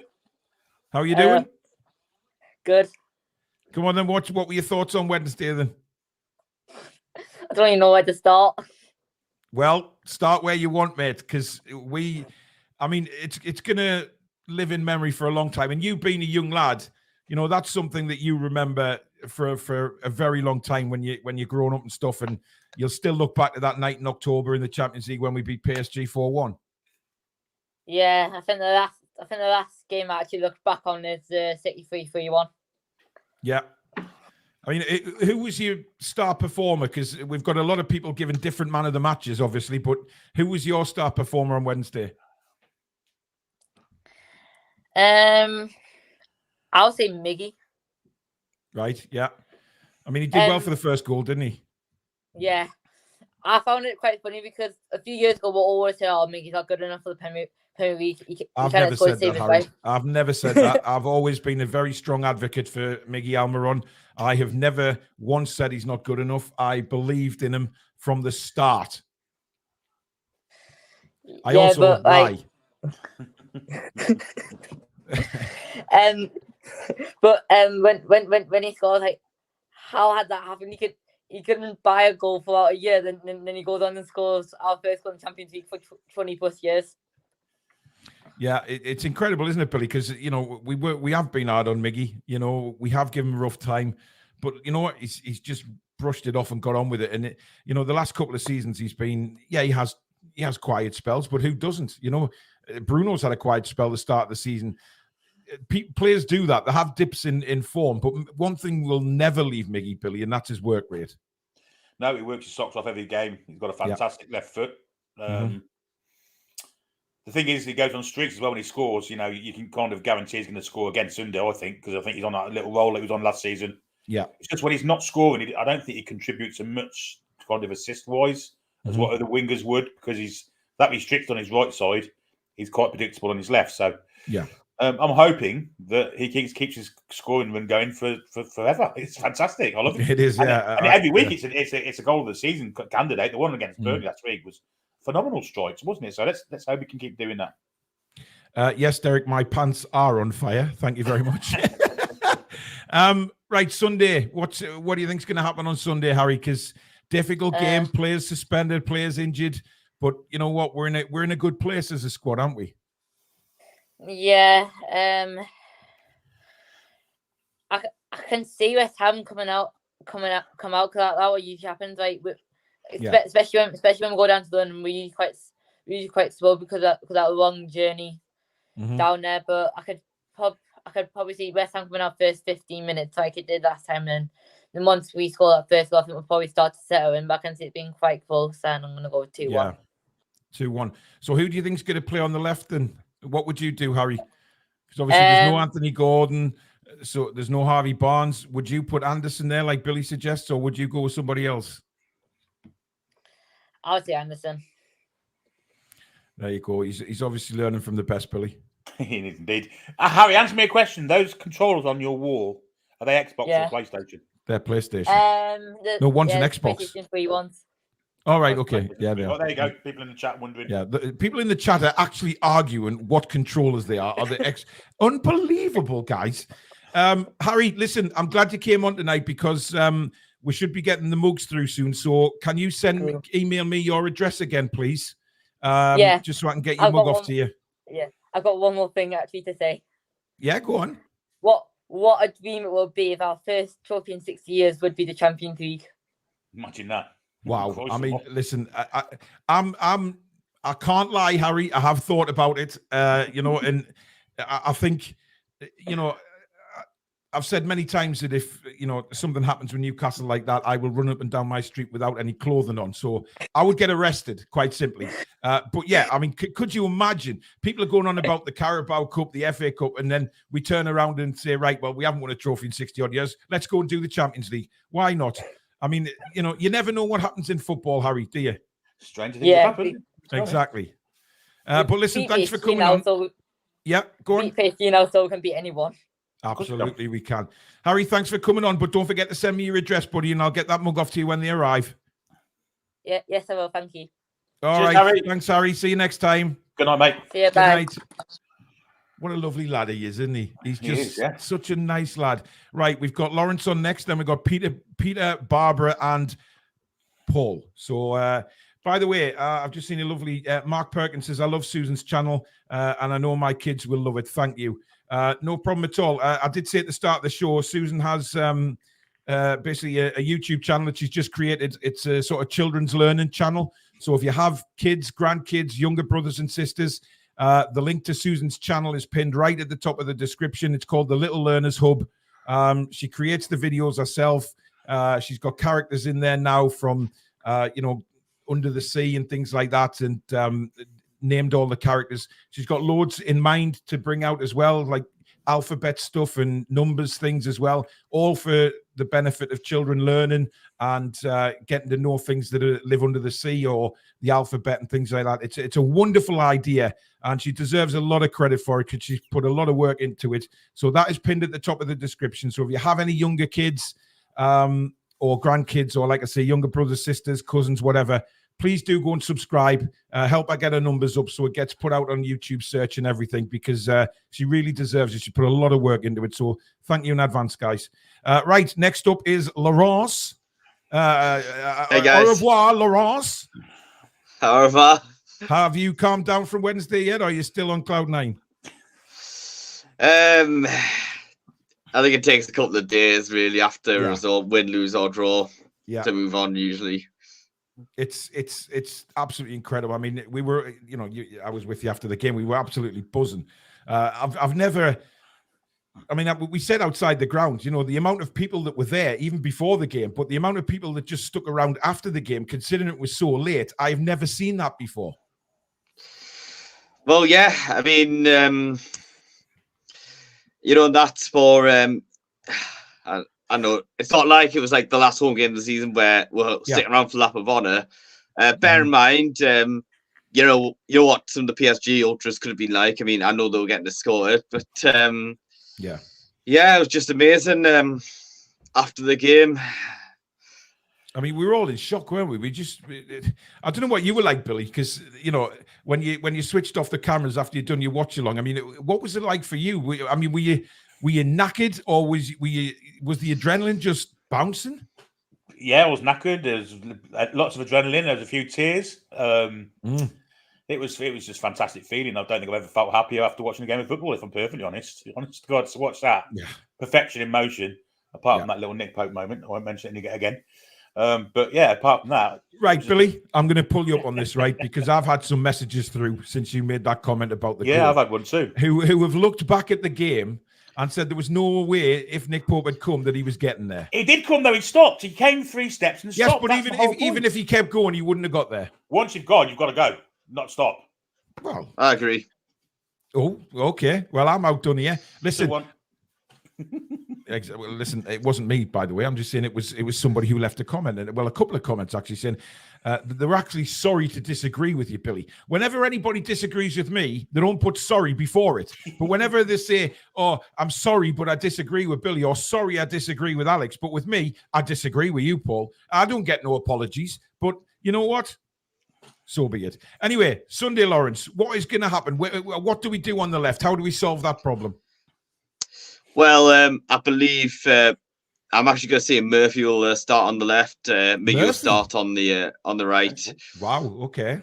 How are you doing? Good. Come on then. What were your thoughts on Wednesday then? I don't even know where to start. Well, start where you want, mate, because it's going to live in memory for a long time. And you being a young lad, that's something that you remember for a very long time when you're growing up and stuff. And you'll still look back to that night in October in the Champions League when we beat PSG 4-1. Yeah, I think the last game I actually looked back on is City 3-3-1. Yeah. I mean, who was your star performer? Because we've got a lot of people giving different man of the matches, obviously. But who was your star performer on Wednesday? I'll say Miggy. Right, yeah. I mean, he did well for the first goal, didn't he? Yeah. I found it quite funny because a few years ago we always said, "Oh, Miggy's not good enough for the Premier League." I've never said that, Harry. I've never said that. I've always been a very strong advocate for Miggy Almiron. I have never once said he's not good enough. I believed in him from the start. I also lie. When he scored, like, how had that happened? He couldn't buy a goal for about a year, then he goes on and scores our first goal in the Champions League for 20 plus years. Yeah, it's incredible, isn't it, Billy? Because we have been hard on Miggy. We have given him a rough time, but you know what? He's just brushed it off and got on with it. And the last couple of seasons he's been, he has quiet spells, but who doesn't? Bruno's had a quiet spell at the start of the season. Players do that; they have dips in form. But one thing will never leave Miggy, Billy, and that's his work rate. No, he works his socks off every game. He's got a fantastic left foot. The thing is, he goes on streaks as well when he scores. You can kind of guarantee he's going to score again Sunday, I think, because I think he's on that little roll that he was on last season. Yeah. It's just when he's not scoring, I don't think he contributes as much kind of assist-wise as what other wingers would, because he's that restricted on his right side. He's quite predictable on his left. So yeah, I'm hoping that he keeps his scoring run going for forever. It's fantastic. I love it. It is, yeah. And every week it's a goal of the season candidate. The one against Burnley last week was phenomenal strikes, wasn't it? So let's hope we can keep doing that. Yes, Derek, my pants are on fire. Thank you very much. Right, Sunday. What do you think is going to happen on Sunday, Harry? Because difficult game, players suspended, players injured. But you know what? We're in a good place as a squad, aren't we? Yeah. I can see West Ham come out because that what usually happens. Like, especially when we go down to London, we're usually quite slow because of that long journey down there. But I could probably see West Ham coming out first 15 minutes like it did last time. Then once we score that first goal, I think we'll probably start to settle in back and see it being quite close. And I'm going to go with 2-1. Yeah, 2-1. So who do you think is going to play on the left then? What would you do, Harry? Because obviously there's no Anthony Gordon, so there's no Harvey Barnes. Would you put Anderson there like Billy suggests, or would you go with somebody else? I would say Anderson. There you go. He's obviously learning from the best, Billy. Indeed. Harry, answer me a question. Those controllers on your wall, are they Xbox Yeah. or PlayStation? They're PlayStation. No, one's an Xbox. PlayStation 3 ones. All right, okay. Yeah, they Oh, are. there you go. People in the chat wondering. Yeah, the people in the chat are actually arguing what controllers they are. Are they unbelievable, guys? Harry, listen, I'm glad you came on tonight because we should be getting the mugs through soon. So can you email me your address again, please? Yeah. Just so I can get your mug off to you. Yeah, I've got one more thing actually to say. Yeah, go on. What a dream it would be if our first trophy in 60 years would be the Champions League. Imagine that. Wow. I mean, listen, I can't lie, Harry. I have thought about it, and I think, I've said many times that if, something happens with Newcastle like that, I will run up and down my street without any clothing on. So I would get arrested, quite simply. But yeah, I mean, could you imagine? People are going on about the Carabao Cup, the FA Cup, and then we turn around and say, right, well, we haven't won a trophy in 60 odd years. Let's go and do the Champions League. Why not? I mean, you never know what happens in football, Harry, do you? Stranger things happen. Exactly. But listen, thanks for coming on. Yeah, go on. So we can beat anyone. Absolutely, we can. Harry, thanks for coming on, but don't forget to send me your address, buddy, and I'll get that mug off to you when they arrive. Yeah, yes, I will. Thank you. All right. Harry. Thanks, Harry. See you next time. Good night, mate. See you, bye. What a lovely lad he is, isn't he? He's just such a nice lad. Right, we've got Lawrence on next, then we've got Peter, Barbara, and Paul. So, by the way, I've just seen a lovely Mark Perkins says, I love Susan's channel, and I know my kids will love it. Thank you. No problem at all. I did say at the start of the show, Susan has basically a YouTube channel that she's just created. It's a sort of children's learning channel. So if you have kids, grandkids, younger brothers and sisters, the link to Susan's channel is pinned right at the top of the description. It's called the Little Learners Hub. She creates the videos herself. She's got characters in there now from, Under the Sea and things like that, and named all the characters. She's got loads in mind to bring out as well, like alphabet stuff and numbers things as well, all for the benefit of children learning and getting to know things that live under the sea or the alphabet and things like that. It's a wonderful idea, and she deserves a lot of credit for it because she's put a lot of work into it. So that is pinned at the top of the description. So if you have any younger kids or grandkids, or like I say, younger brothers, sisters, cousins, whatever, please do go and subscribe. Help her get her numbers up so it gets put out on YouTube search and everything, because she really deserves it. She put a lot of work into it. So thank you in advance, guys. Right, next up is Laurence. Hey, guys. Au revoir, Laurence. Au revoir. Have you calmed down from Wednesday yet, or are you still on cloud nine? I think it takes a couple of days, really, after a result, win, lose, or draw, to move on, usually. It's absolutely incredible. I mean, we were, I was with you after the game. We were absolutely buzzing. I've never, we said outside the ground, the amount of people that were there even before the game, but the amount of people that just stuck around after the game, considering it was so late, I've never seen that before. Well, yeah, that's for, I know it's not like it was like the last home game of the season where we're sitting around for lap of honor. Bear in mind, you know what some of the PSG ultras could have been like. I know they were getting escorted, but it was just amazing. After the game, we were all in shock, weren't we? I don't know what you were like, Billy, because when you switched off the cameras after you'd done your watch along. What was it like for you? Were you knackered, or was the adrenaline just bouncing? Yeah, I was knackered. There's lots of adrenaline. There was a few tears. It was just fantastic feeling. I don't think I've ever felt happier after watching a game of football, if I'm perfectly honest. Honest to God, to watch that perfection in motion, apart from that little Nick Pope moment. I won't mention it again. But yeah, apart from that. Right, Billy, I'm going to pull you up on this, right? Because I've had some messages through since you made that comment about the goal. I've had one too. Who have looked back at the game and said there was no way, if Nick Pope had come, that he was getting there. He did come, though. He stopped. He came 3 steps and stopped. Yes, but even if he kept going, he wouldn't have got there. Once you've gone, you've got to go, not stop. Well, I agree. Oh, okay. Well, I'm outdone here. Listen. Listen, it wasn't me, by the way. I'm just saying it was somebody who left a comment, and a couple of comments actually saying, they're actually sorry to disagree with you, Billy. Whenever anybody disagrees with me, they don't put sorry before it. But whenever they say, oh, I'm sorry, but I disagree with Billy, or sorry, I disagree with Alex, but with me, I disagree with you, Paul. I don't get no apologies. But you know what? So be it. Anyway, Sunday, Lawrence, what is going to happen? What do we do on the left? How do we solve that problem? Well, I believe I'm actually going to say Murphy will start on the left. Miggy will start on the right. Wow. Okay,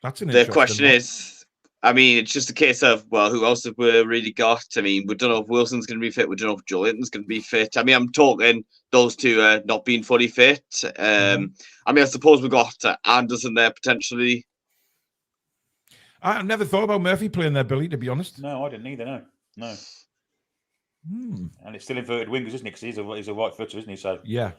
that's an. The question is, I mean, it's just a case of, well, who else have we really got? I mean, we don't know if Wilson's going to be fit. We don't know if Joe Linton's going to be fit. I mean, I'm talking those two not being fully fit. I mean, I suppose we've got Anderson there potentially. I never thought about Murphy playing there, Billy, to be honest. No, I didn't either. No. And it's still inverted wingers, isn't it? Because he's a right footer, isn't he? So yeah,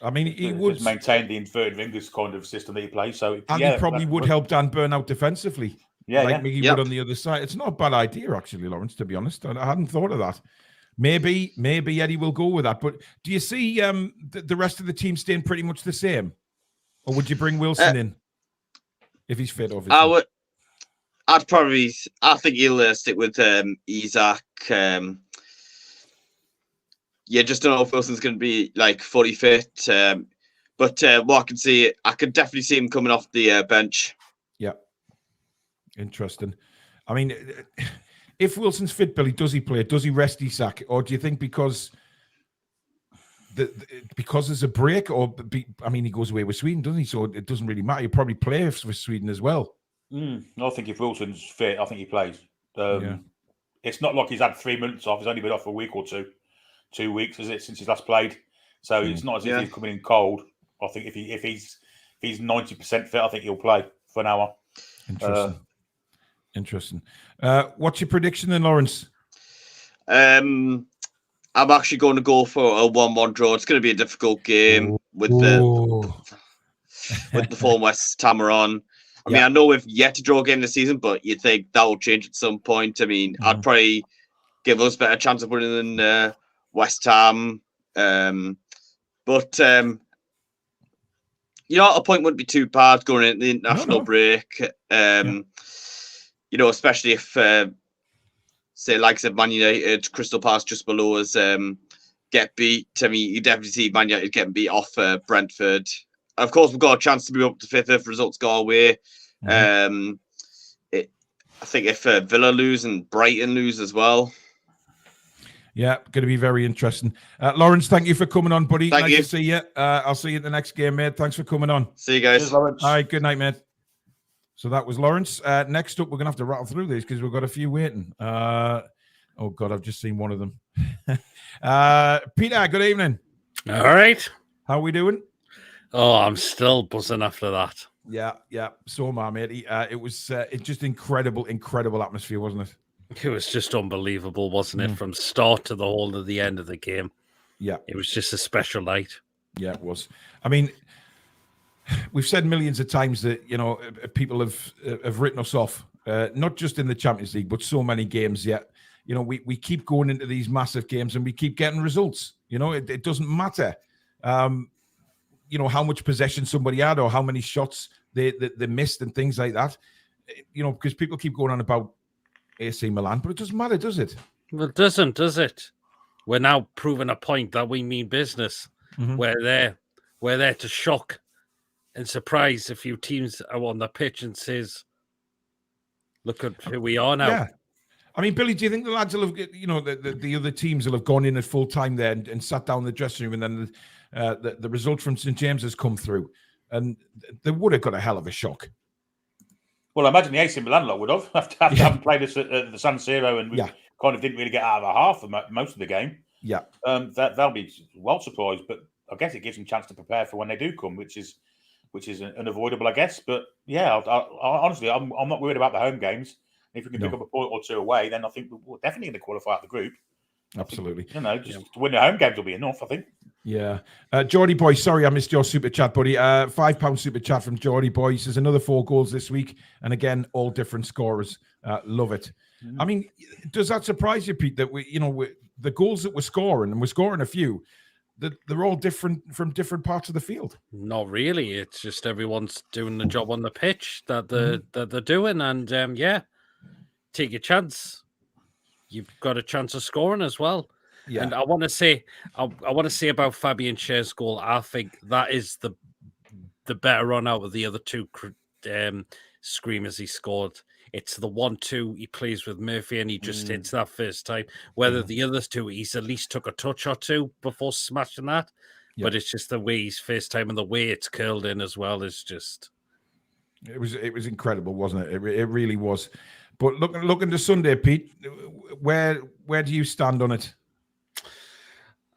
I mean, he would maintain the inverted wingers kind of system that he plays. So and he probably would help Dan burn out defensively. Like Miggy would on the other side. It's not a bad idea, actually, Lawrence, to be honest. I hadn't thought of that. Maybe Eddie will go with that. But do you see the rest of the team staying pretty much the same? Or would you bring Wilson in if he's fit, obviously? I think he'll stick with Isaac. Just don't know if Wilson's going to be like fully fit. But what I can see, I could definitely see him coming off the bench. Yeah. Interesting. I mean, if Wilson's fit, Billy, does he play? Does he rest Isaac? Or do you think because there's a break? I mean, he goes away with Sweden, doesn't he? So it doesn't really matter. He'll probably play for Sweden as well. I think if Wilson's fit, I think he plays. It's not like he's had 3 months off. He's only been off for a week or 2 weeks, is it, since he's last played? So it's not as if he's coming in cold. I think if he's 90% fit, I think he'll play for an hour. Interesting. What's your prediction then, Lawrence? I'm actually going to go for a 1-1 draw. It's going to be a difficult game with the form West Ham are on. I mean, I know we've yet to draw a game this season, but you'd think that will change at some point. I mean, I'd probably give us a better chance of winning than West Ham. But a point wouldn't be too bad going into the international break. Especially if, say, like I said, Man United, Crystal Palace just below us get beat. I mean, you definitely see Man United getting beat off Brentford. Of course, we've got a chance to be up to fifth if results go our way. I think if Villa lose and Brighton lose as well. Yeah, going to be very interesting. Lawrence, thank you for coming on, buddy. Thank you. to see you. I'll see you at the next game, mate. Thanks for coming on. See you guys. Cheers, Lawrence. All right, good night, mate. So that was Lawrence. Next up, we're going to have to rattle through these because we've got a few waiting. Oh, God, I've just seen one of them. Peter, good evening. All right. How are we doing? Oh, I'm still buzzing after that. Yeah. So am I, mate. It was just incredible atmosphere, wasn't it? It was just unbelievable, wasn't it? From start to the whole of the end of the game. Yeah. It was just a special night. Yeah, it was. I mean, we've said millions of times that, people have written us off, not just in the Champions League, but so many games yet. We keep going into these massive games and we keep getting results. It doesn't matter, how much possession somebody had or how many shots they missed and things like that, because people keep going on about AC Milan, but it doesn't matter, does it? Well, it doesn't, does it? We're now proving a point that we mean business. We're there to shock and surprise a few teams are on the pitch and says, look at who we are now. Yeah. I mean, Billy, do you think the lads will have, the other teams will have gone in at full time there and sat down in the dressing room, and then the result from St. James has come through, and they would have got a hell of a shock? Well, I imagine the AC Milan lot would have, after having played us at the San Siro, and we kind of didn't really get out of our half for most of the game. Yeah. They'll be well surprised, but I guess it gives them a chance to prepare for when they do come, which is unavoidable, I guess. But yeah, I honestly, I'm not worried about the home games. If we can pick up a point or two away, then I think we're definitely going to qualify out the group. Absolutely. To win the home games will be enough, I think. Yeah. Geordie Boy, sorry I missed your super chat, buddy. £5 super chat from Geordie Boy. He says another 4 goals this week. And again, all different scorers. Love it. I mean, does that surprise you, Pete, that the goals that we're scoring, and we're scoring a few, they're all different from different parts of the field. Not really. It's just everyone's doing the job on the pitch that they're doing, and take a chance. You've got a chance of scoring as well. Yeah. And I want to say about Fabian Schär's goal. I think that is the better run out of the other two screamers he scored. It's the 1-2 he plays with Murphy and he just hits that first time. Whether the other two, he's at least took a touch or two before smashing that. Yeah. But it's just the way he's first time and the way it's curled in as well is just. It was incredible, wasn't it? It really was. But looking to Sunday, Pete, where do you stand on it?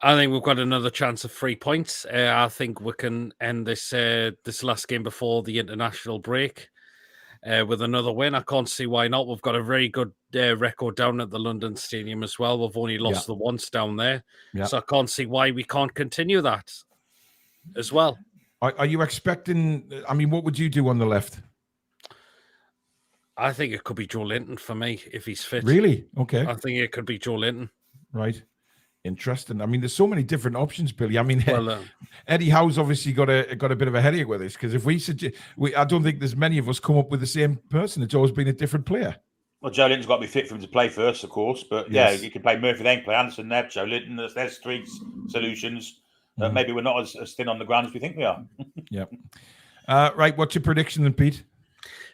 I think we've got another chance of 3 points. I think we can end this last game before the international break with another win. I can't see why not. We've got a very good record down at the London Stadium as well. We've only lost the once down there. Yeah. So I can't see why we can't continue that as well. Are you expecting, I mean, what would you do on the left? I think it could be Joe Linton for me if he's fit. Really? Okay. I think it could be Joe Linton. Right. Interesting. I mean, there's so many different options, Billy. I mean, Eddie Howe's obviously got a bit of a headache with this because if I don't think there's many of us come up with the same person. It's always been a different player. Well, Joe Linton's got to be fit for him to play first, of course. But Yes. you can play Murphy, then play Anderson there, Joe Linton. There's three solutions. Maybe we're not as thin on the ground as we think we are. Yeah. Right. What's your prediction then, Pete?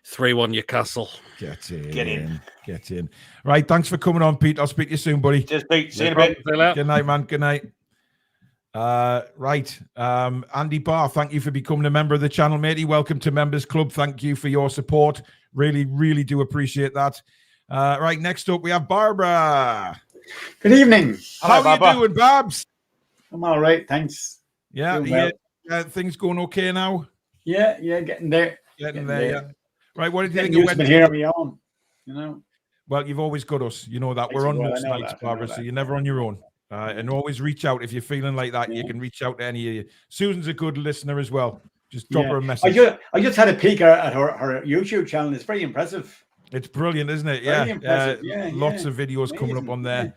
3-1 Newcastle. Get in. Get in. Right. Thanks for coming on, Pete. I'll speak to you soon, buddy. Cheers, Pete. See you in a bit. Good night, man. Good night. Right. Andy Barr, thank you for becoming a member of the channel, matey. Welcome to Members Club. Thank you for your support. Really, really do appreciate that. Right. Next up, we have Barbara. Good evening. How are you doing, Babs? I'm all right, thanks. Yeah. Doing well. Things going okay now? Yeah, getting there. Getting there, yeah. Right, what did you think Used of to Wednesday? hear me on, you know. Well, you've always got us. You know that. We're on Well, I most know nights, that, I know Barbara, so that. you're never on your own. And always reach out if you're feeling like that. You can reach out to any of you. Susan's a good listener as well. Just drop her a message. I just had a peek at her YouTube channel. It's very impressive. It's brilliant, isn't it? Very Yeah. impressive. Lots of videos coming up on there.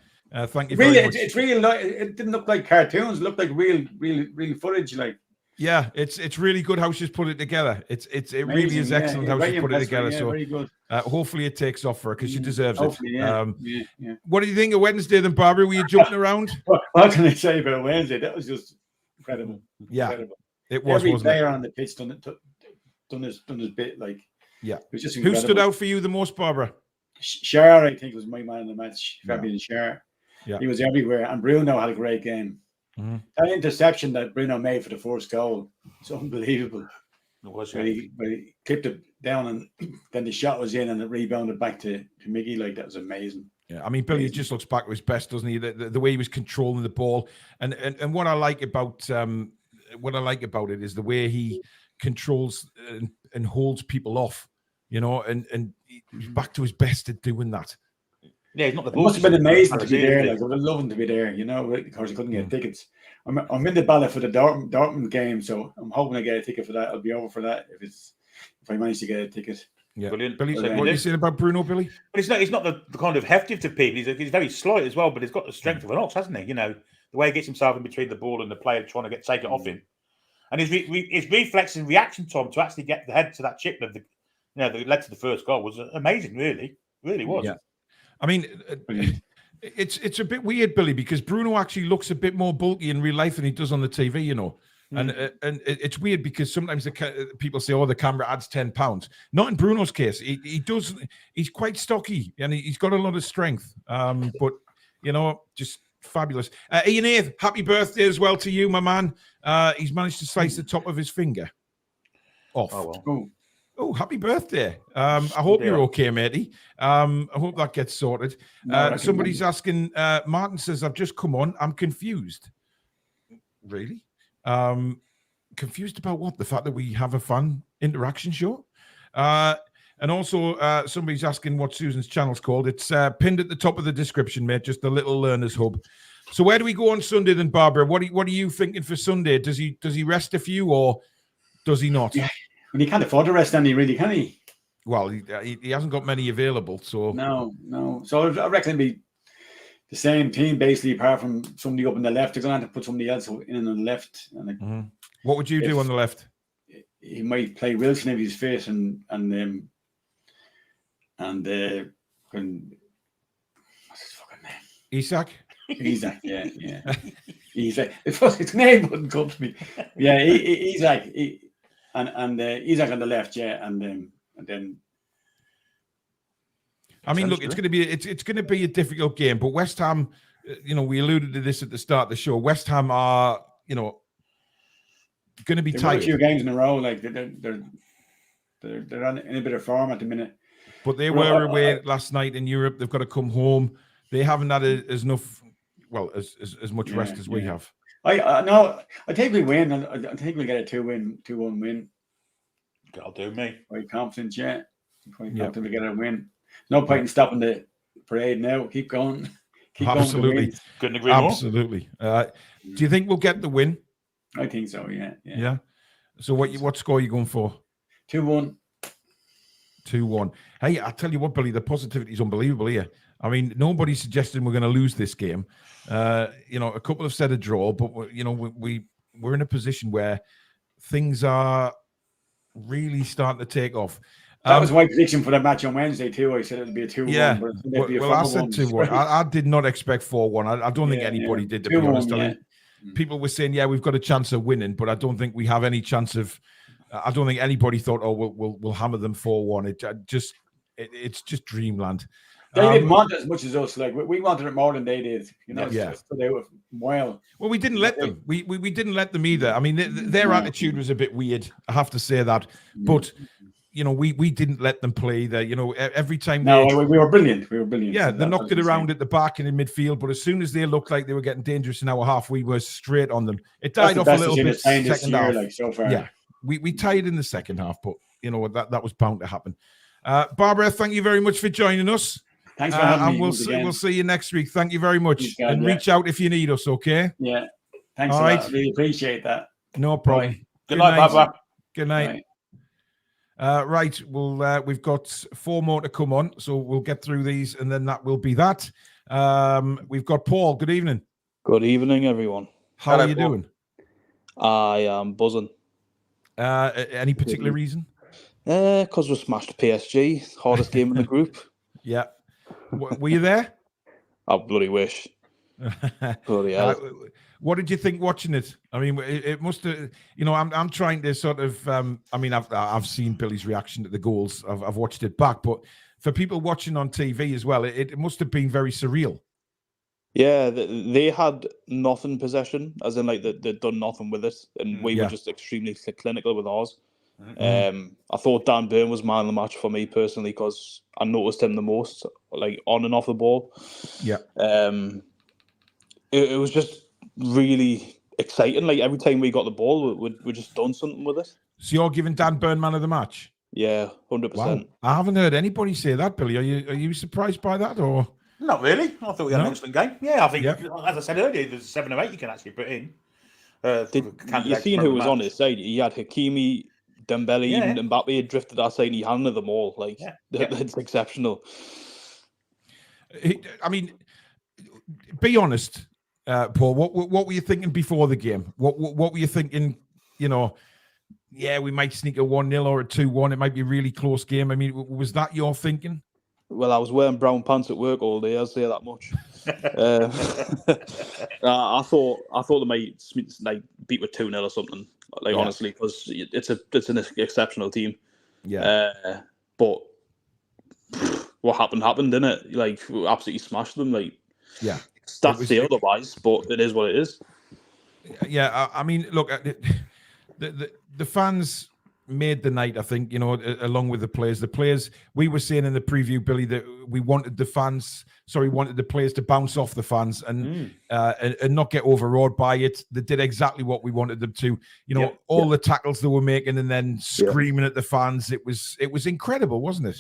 Thank you very Really, much. it's really it didn't look like cartoons. It looked like real footage. Like Yeah, it's really good how she's put it together. It really is excellent how she's put it together. So very good. Hopefully it takes off for her because she deserves Hopefully, it. yeah. What do you think of Wednesday then, Barbara? Were you jumping around? What can I say about Wednesday? That was just incredible. Yeah, Incredible. it was. Every wasn't player it? on the pitch done his bit. Like Yeah. it was just Who incredible. stood out for you the most, Barbara? Schär, I think, was my man in the match. Fabian Schär. Yeah. He was everywhere. And Bruno had a great game. Mm-hmm. That interception that Bruno made for the first goal, it's unbelievable. It was, Where he clipped it down and then the shot was in and it rebounded back to Miggy. Like, that was amazing. Yeah, I mean, Billy just looks back to his best, doesn't he? The way he was controlling the ball, and what I like about it is the way he controls and holds people off, you know, and he's back to his best at doing that. Yeah, he's not the It must have been amazing to be there. Absolutely. Like, I would love him to be there, you know. Of course, I couldn't get tickets. I'm in the ballot for the Dortmund game, so I'm hoping I get a ticket for that. I'll be over for that if I manage to get a ticket. Yeah, Brilliant. Billy, But, what are you saying about Bruno, Billy? But he's not the kind of hefty of people. He's very slight as well, but he's got the strength of an ox, hasn't he? You know, the way he gets himself in between the ball and the player trying to take it off him, and his reflex and reaction time to actually get the head to that chip that led to the first goal was amazing. Really was. Yeah. I mean, it's a bit weird, Billy, because Bruno actually looks a bit more bulky in real life than he does on the TV, you know. And it's weird because sometimes people say, "Oh, the camera adds £10." Not in Bruno's case. He does. He's quite stocky and he's got a lot of strength. But you know, just fabulous. Ian A, happy birthday as well to you, my man. He's managed to slice the top of his finger off. Oh well. Oh, happy birthday. I hope you're okay, matey. I hope that gets sorted. Somebody's asking, Martin says, I've just come on. I'm confused. Really? Confused about what? The fact that we have a fun interaction show? And also, somebody's asking what Susan's channel's called. It's pinned at the top of the description, mate. Just a little learner's hub. So where do we go on Sunday then, Barbara? What are you thinking for Sunday? Does he rest a few or does he not? Yeah. And he can't afford to rest any, really, can he? Well, he hasn't got many available, so No. So I reckon it'd be the same team basically, apart from somebody up on the left. They're going to have to put somebody else in on the left. And like, what would you do on the left? He might play Wilson if he's fit, and what's his fucking name? Isak. Isak, yeah. Isak. His name wouldn't come to me. Yeah, Isak. And Isak on the left, yeah, and then. I mean, look, it's going to be a difficult game, but West Ham, we alluded to this at the start of the show. West Ham are, going to be tight. A few games in a row, like they're in a bit of form at the minute. But they were away last night in Europe. They've got to come home. They haven't had as much rest as we have. I think we win. I think we'll get a 2-1 win. That'll do me. Quite confident, yeah. Quite confident we get a win. No point in stopping the parade now. Keep going. Absolutely. Couldn't agree more. Absolutely. Do you think we'll get the win? I think so, yeah. Yeah. So what score are you going for? 2-1. 2-1. Hey, I tell you what, Billy, the positivity is unbelievable here. I mean, nobody's suggesting we're going to lose this game. A couple have said a draw, but we're in a position where things are really starting to take off. That was my prediction for the match on Wednesday too. I said it would be a 2-1. Yeah. But Well, I said 2-1. I did not expect 4-1. I don't think anybody did, to be honest. I mean, people were saying, we've got a chance of winning, but I don't think we have any chance of. I don't think anybody thought, we'll hammer them 4-1. It's just dreamland. They didn't want it as much as us. Like we wanted it more than they did. So they were wild. Well, we didn't let them. We didn't let them either. I mean, their attitude was a bit weird. I have to say that, but. We didn't let them play there. Every time we were brilliant. We were brilliant. Yeah, they knocked it around at the back and in midfield, but as soon as they looked like they were getting dangerous in our half, we were straight on them. It died off a little bit second half. Like, so far. Yeah, we tied in the second half, but that was bound to happen. Barbara, thank you very much for joining us. Thanks for having me. We'll see you next week. Thank you very much, and reach out if you need us. Okay. Yeah. Thanks a lot. Really appreciate that. No problem. Bye. Good night, Barbara. Good night. Bye. Right, we've got 4 more to come on, so we'll get through these, and then that will be that. We've got Paul. Good evening. Good evening, everyone. How are you doing? I am buzzing. Any particular reason? Because we smashed PSG, hardest game in the group. Yeah. Were you there? I bloody wish. Bloody hell. What did you think watching it? I mean, it must have. I'm trying to sort of. I've seen Billy's reaction to the goals. I've watched it back, but for people watching on TV as well, it must have been very surreal. Yeah, they had nothing possession, as in like they'd done nothing with it, and we were just extremely clinical with ours. I thought Dan Burn was man of the match for me personally because I noticed him the most, like on and off the ball. Yeah. It was just really exciting. Like every time we got the ball, we just done something with it. So you're giving Dan Burn man of the match? Yeah, 100%. Wow. I haven't heard anybody say that, Billy. Are you surprised by that, or not really? I thought we had an excellent game. Yeah, I think as I said earlier, there's 7 or 8 you can actually put in. You seen who was on his side? He had Hakimi, Dembele, even Mbappe had drifted that side and he handed them all. Like it's exceptional. I mean, be honest. Paul, what were you thinking before the game? What were you thinking? We might sneak a 1-0 or a 2-1. It might be a really close game. I mean, was that your thinking? Well, I was wearing brown pants at work all day. I'll say that much. I thought they might beat with 2-0 or something. Like honestly, because it's an exceptional team. Yeah. But what happened, didn't it? Like we absolutely smashed them. Like stats say otherwise, but it is what it is. Yeah, I mean, look, the fans made the night, I think, along with the players. The players, we were saying in the preview, Billy, that we wanted the players to bounce off the fans and not get overawed by it. They did exactly what we wanted them to. All the tackles they were making and then screaming at the fans. It was incredible, wasn't it?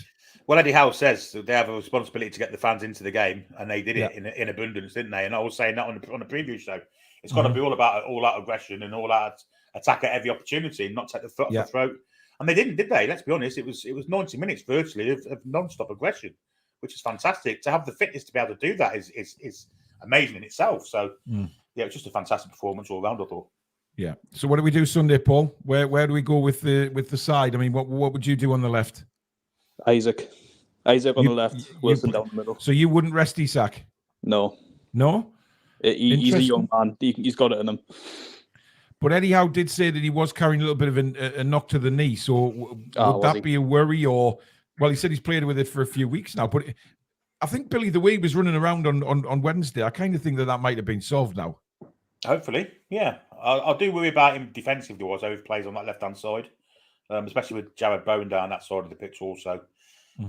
Well, Eddie Howe says they have a responsibility to get the fans into the game, and they did it in abundance, didn't they? And I was saying that on the preview show. It's got to be all about all-out aggression and all-out attack at every opportunity, and not take the foot off the throat. And they didn't, did they? Let's be honest. It was 90 minutes virtually of non-stop aggression, which is fantastic. To have the fitness to be able to do that is amazing in itself. So yeah, it's just a fantastic performance all round, I thought. Yeah. So what do we do Sunday, Paul? Where do we go with the side? I mean, what would you do on the left? Isaac on the left, Wilson down the middle. So you wouldn't rest Isak? No. He's a young man. He's got it in him. But Eddie Howe did say that he was carrying a little bit of a knock to the knee. So would that be a worry? Or, well, he said he's played with it for a few weeks now. But I think, Billy, the way he was running around on Wednesday, I kind of think that might have been solved now. Hopefully, yeah. I do worry about him defensively, how he plays on that left-hand side, especially with Jared Bowen down that side of the pitch also.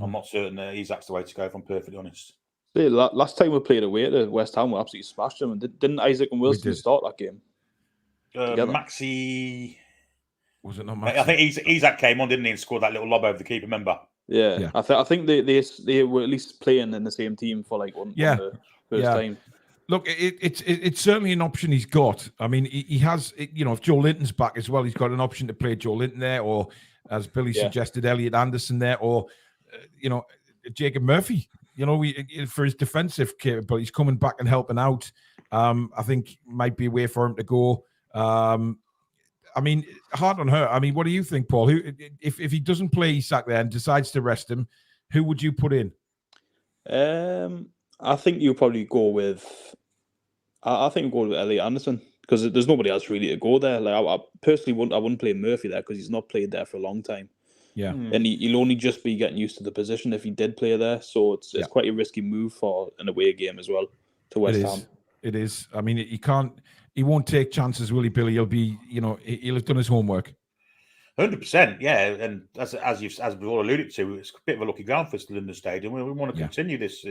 I'm not certain that Isak's the way to go, if I'm perfectly honest. Yeah, last time we played away to West Ham, we absolutely smashed them. And didn't Isaac and Wilson start that game? Maxi... Was it not Maxi? I think Isak came on, didn't he, and scored that little lob over the keeper, remember? Yeah. I think they were at least playing in the same team for like one the first time. Look, it's certainly an option he's got. I mean, he has, if Joe Linton's back as well, he's got an option to play Joe Linton there, or as Billy suggested, Elliot Anderson there, or Jacob Murphy. For his defensive capability, he's coming back and helping out. I think might be a way for him to go. I mean, hard on her. I mean, what do you think, Paul? If he doesn't play Isak there and decides to rest him, who would you put in? I think you'll probably go with. I think we'll go with Elliot Anderson because there's nobody else really to go there. Like I personally wouldn't play Murphy there because he's not played there for a long time. Yeah, and he'll only just be getting used to the position if he did play there. So it's quite a risky move for an away game as well to West Ham. It is. I mean, he won't take chances, will he, Billy? He'll be, he'll have done his homework. 100%, yeah. And as we've all alluded to, it's a bit of a lucky ground for us, London Stadium. We want to continue this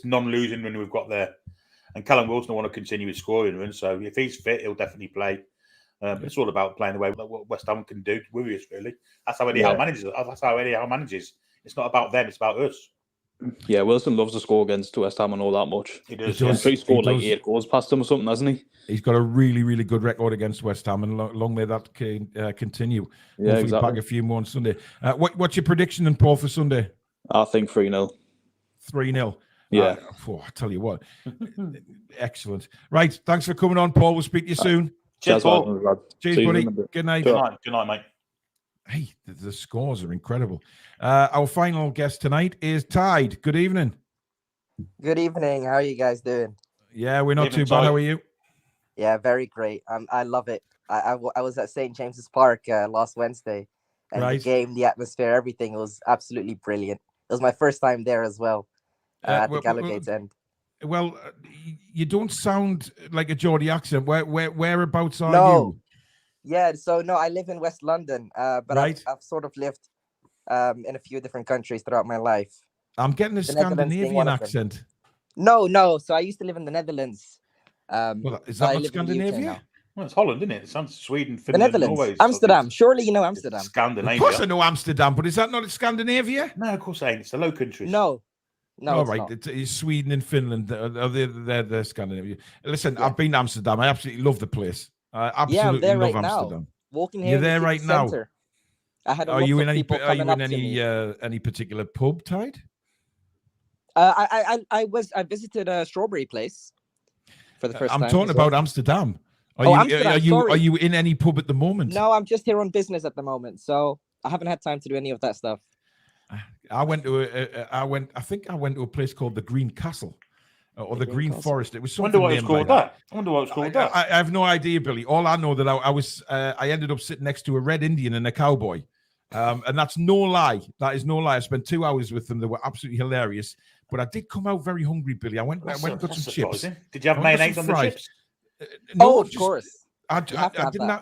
non-losing run we've got there. And Callum Wilson will want to continue his scoring run. So if he's fit, he'll definitely play. It's all about playing the way what West Ham can do with us, really. That's how Eddie Howe manages. That's how Eddie Howe manages. It's not about them; it's about us. Yeah, Wilson loves to score against West Ham and all that much. He does. He's scored like 8 goals past them or something, hasn't he? He's got a really, really good record against West Ham, and long may that continue. Yeah, hopefully exactly. Back a few more on Sunday. What's your prediction, then, Paul, for Sunday? I think 3-0. 3-0. Yeah. I tell you what. Excellent. Right. Thanks for coming on, Paul. We'll speak to you soon. Cheers, Paul. Cheers, buddy. Good night. Good night, mate. Hey, the scores are incredible. Our final guest tonight is Tide. Good evening. Good evening. How are you guys doing? Yeah, we're not too bad. How are you? Yeah, very great. I love it. I was at St. James's Park last Wednesday, and the game, the atmosphere, everything was absolutely brilliant. It was my first time there as well at the Gallowgate end. Well, you don't sound like a Geordie accent. Whereabouts are you? Yeah, so no, I live in West London, but I've sort of lived in a few different countries throughout my life. I'm getting a Scandinavian accent. No. So I used to live in the Netherlands. Well, is that not Scandinavia? Well, it's Holland, isn't it? It sounds Sweden, The Finland, Netherlands, Norway. Amsterdam. Surely you know Amsterdam. Scandinavia. Of course I know Amsterdam, but is that not Scandinavia? No, of course I ain't. It's the Low Countries. No. All right, it's Sweden and Finland. They're Scandinavia. Listen, I've been to Amsterdam. I absolutely love the place. I absolutely I'm there love right Amsterdam. now. Walking here. You're there right now. I had Are you in any particular pub, Tide? I visited a Strawberry Place for the first time. I'm talking about Amsterdam. Amsterdam, are you in any pub at the moment? No, I'm just here on business at the moment, so I haven't had time to do any of that stuff. I went to a place called the Green Castle or the Green Forest. It was something. I wonder what it's called that. I have no idea, Billy. All I know that I ended up sitting next to a red Indian and a cowboy. And that's no lie. That is no lie. I spent 2 hours with them. They were absolutely hilarious. But I did come out very hungry, Billy. I went and got some chips. Did you have mayonnaise on the chips? No, of course. I didn't.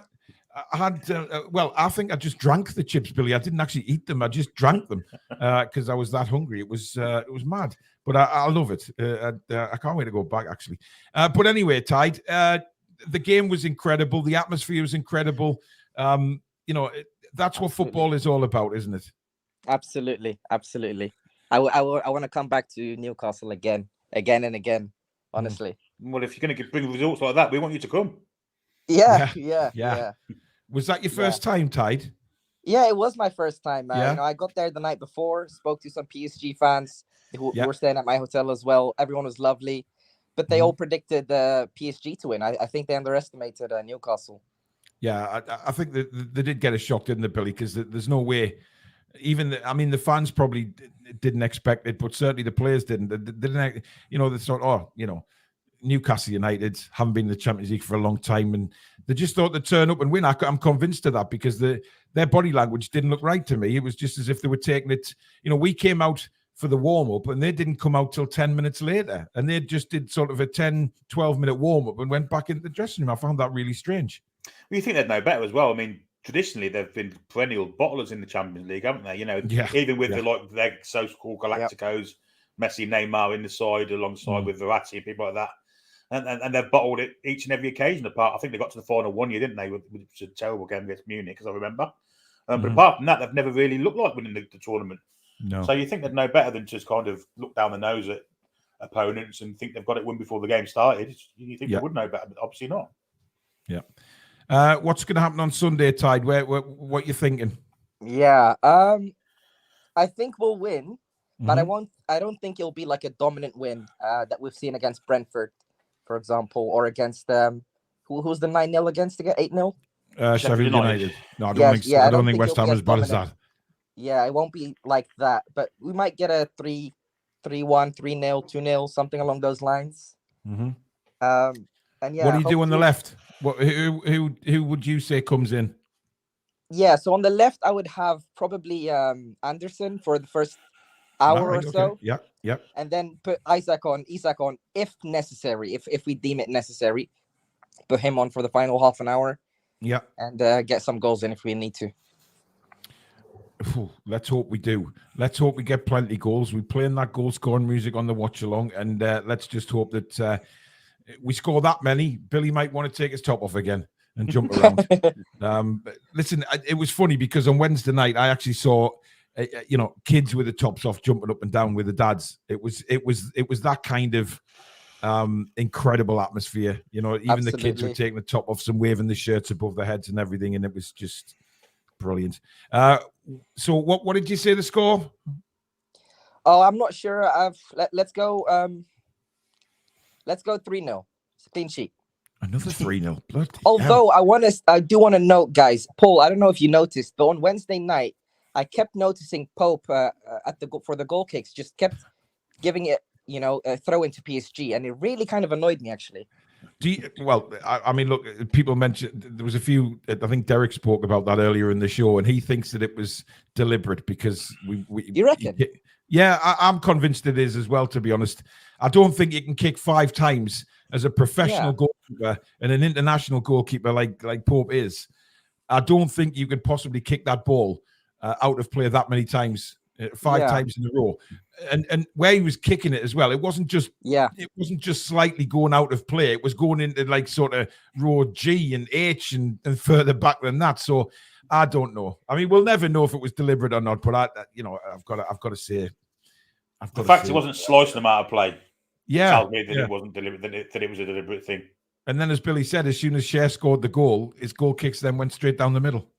I had, well, I think I just drank the chips, Billy. I didn't actually eat them. I just drank them because I was that hungry. It was mad, but I love it. I can't wait to go back, actually. But anyway, Tide, the game was incredible. The atmosphere was incredible. That's what football is all about, isn't it? Absolutely. I want to come back to Newcastle again and again, honestly. Well, if you're going to bring results like that, we want you to come. Yeah. Was that your first time, Tide? Yeah, it was my first time. I got there the night before, spoke to some PSG fans who were staying at my hotel as well. Everyone was lovely. but they all predicted PSG to win. I think they underestimated Newcastle. Yeah, I think that they did get a shock, didn't they, Billy? Because there's no way. Even the fans probably didn't expect it, but certainly the players didn't. They didn't, they thought, Newcastle United haven't been in the Champions League for a long time, and they just thought they'd turn up and win. I'm convinced of that because their body language didn't look right to me. It was just as if they were taking it. We came out for the warm-up, and they didn't come out till 10 minutes later, and they just did sort of a 10, 12-minute warm-up and went back into the dressing room. I found that really strange. Well, you think they'd know better as well. I mean, traditionally they've been perennial bottlers in the Champions League, haven't they? Even with their so-called Galacticos, Messi, Neymar in the side alongside with Verratti and people like that, and they've bottled it each and every occasion. Apart, I think they got to the final one year, didn't they? Which was a terrible game against Munich, as I remember. But apart from that, they've never really looked like winning the tournament. No. So you think they'd know better than just kind of look down the nose at opponents and think they've got it win before the game started. You think they would know better, but obviously not. Yeah. What's going to happen on Sunday, Tide? What you thinking? Yeah, I think we'll win, but I don't think it'll be like a dominant win that we've seen against Brentford, for example, or against who's the 9-0 against again? 8-0? Sheffield United. No, I don't think West Ham is as bad as that. Yeah, it won't be like that, but we might get a 3-1, 3-0, 2-0, something along those lines. And yeah, what do you do on the left? Who would you say comes in? Yeah, so on the left, I would have probably Anderson for the first hour or so. Yeah. And then put Isak on if necessary, if we deem it necessary. Put him on for the final half an hour. Yeah. And get some goals in if we need to. Let's hope we do. Let's hope we get plenty goals. We playing that goal scoring music on the watch along, and let's just hope that we score that many. Billy might want to take his top off again and jump around. Listen, it was funny because on Wednesday night I actually saw kids with the tops off jumping up and down with the dads. It was that kind of incredible atmosphere. Even Absolutely. The kids were taking the top off and waving the shirts above their heads and everything, and it was just brilliant. So what did you say the score? Oh, I'm not sure. Let's go 3-0. Clean sheet. Another 3-0. Bloody Although hell. I do want to note, guys, Paul, I don't know if you noticed, but on Wednesday night, I kept noticing Pope for the goal kicks, just kept giving it, a throw into PSG, and it really kind of annoyed me, actually. I mean, look, people mentioned there was a few. I think Derek spoke about that earlier in the show, and he thinks that it was deliberate because we You reckon? Yeah, I'm convinced it is as well. To be honest, I don't think you can kick 5 times as a professional goalkeeper and an international goalkeeper like Pope is. I don't think you could possibly kick that ball out of play that many times. 5 times in a row, and where he was kicking it as well, it wasn't just slightly going out of play. It was going into like sort of row G and H and further back than that. So I don't know. I mean, we'll never know if it was deliberate or not. But I've got to say, the fact it wasn't slicing them out of play. Tells me that it wasn't deliberate. That it was a deliberate thing. And then, as Billy said, as soon as Cher scored the goal, his goal kicks then went straight down the middle.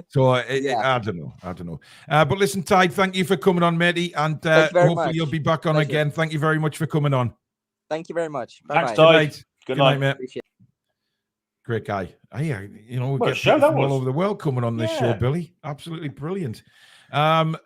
So I don't know. But listen, Tide, thank you for coming on, matey, and hopefully you'll be back on again. Thank you very much for coming on. Thank you very much. Thanks, Tide. Good night, mate. Great guy. We get people from all over the world coming on this show, Billy. Absolutely brilliant. And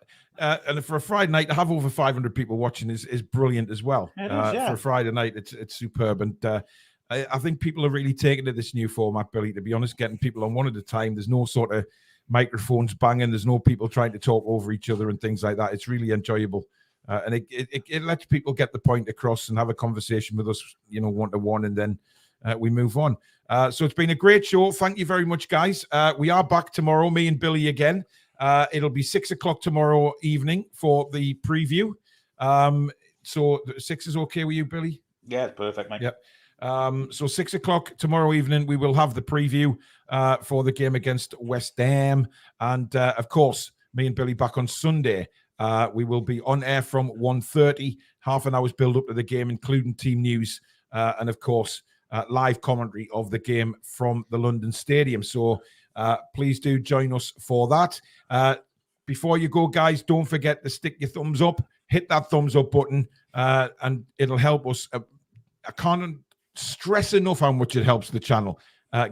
for a Friday night to have over 500 people watching is brilliant as well. For a Friday night, it's superb, and I think people are really taking to this new format, Billy, to be honest, getting people on one at a time. There's no sort of microphones banging. There's no people trying to talk over each other and things like that. It's really enjoyable. And it lets people get the point across and have a conversation with us, one-to-one, and then we move on. So it's been a great show. Thank you very much, guys. We are back tomorrow, me and Billy again. It'll be 6:00 tomorrow evening for the preview. So 6 is okay with you, Billy? Yeah, it's perfect, mate. Yep. So 6:00 tomorrow evening, we will have the preview for the game against West Ham. And of course, me and Billy back on Sunday. We will be on air from 1:30, half an hour's build up to the game, including team news. And of course, live commentary of the game from the London Stadium. So please do join us for that. Before you go, guys, don't forget to stick your thumbs up, hit that thumbs up button, and it'll help us I can't stress enough how much it helps the channel,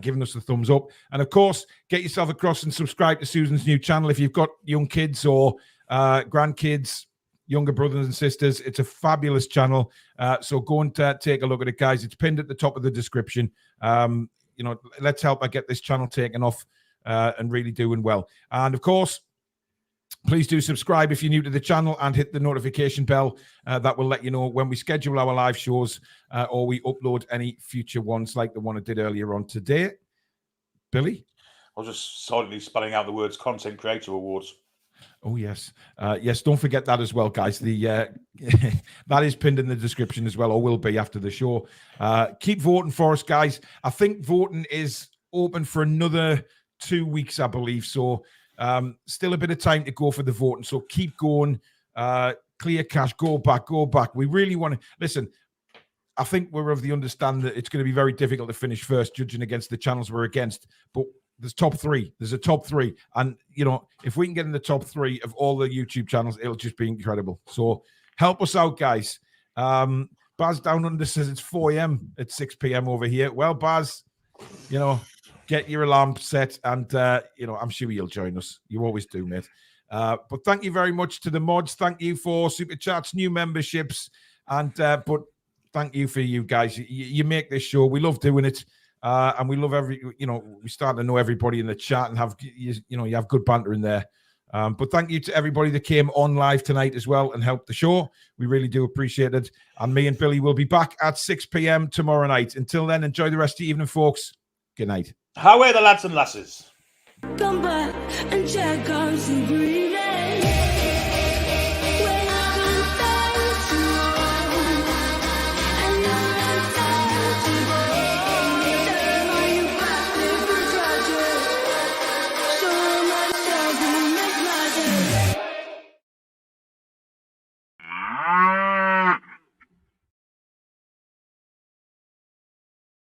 giving us the thumbs up. And of course, get yourself across and subscribe to Susan's new channel. If you've got young kids or grandkids, younger brothers and sisters, it's a fabulous channel. So go and take a look at it, guys. It's pinned at the top of the description. Let's help get this channel taken off and really doing well. And of course, please do subscribe if you're new to the channel and hit the notification bell. That will let you know when we schedule our live shows or we upload any future ones like the one I did earlier on today. Billy? I was just silently spelling out the words Content Creator Awards. Oh, yes. Yes, don't forget that as well, guys. That is pinned in the description as well, or will be after the show. Keep voting for us, guys. I think voting is open for another 2 weeks, I believe. So still a bit of time to go for the voting. So keep going. Clear cash, go back. We really want to... Listen, I think we're of the understanding that it's going to be very difficult to finish first, judging against the channels we're against. But there's top three. There's a top three. And, if we can get in the top three of all the YouTube channels, it'll just be incredible. So help us out, guys. Baz Down Under says it's 4 a.m. It's 6 p.m. over here. Well, Baz, get your alarm set and, I'm sure you'll join us. You always do, mate. But thank you very much to the mods. Thank you for super chats, new memberships. And, but thank you for you guys. You make this show. We love doing it. And we love we start to know everybody in the chat and have, you have good banter in there. But thank you to everybody that came on live tonight as well and helped the show. We really do appreciate it. And me and Billy will be back at 6 p.m. tomorrow night. Until then, enjoy the rest of the evening, folks. Good night. How are the lads and lasses? Come back and check out some green.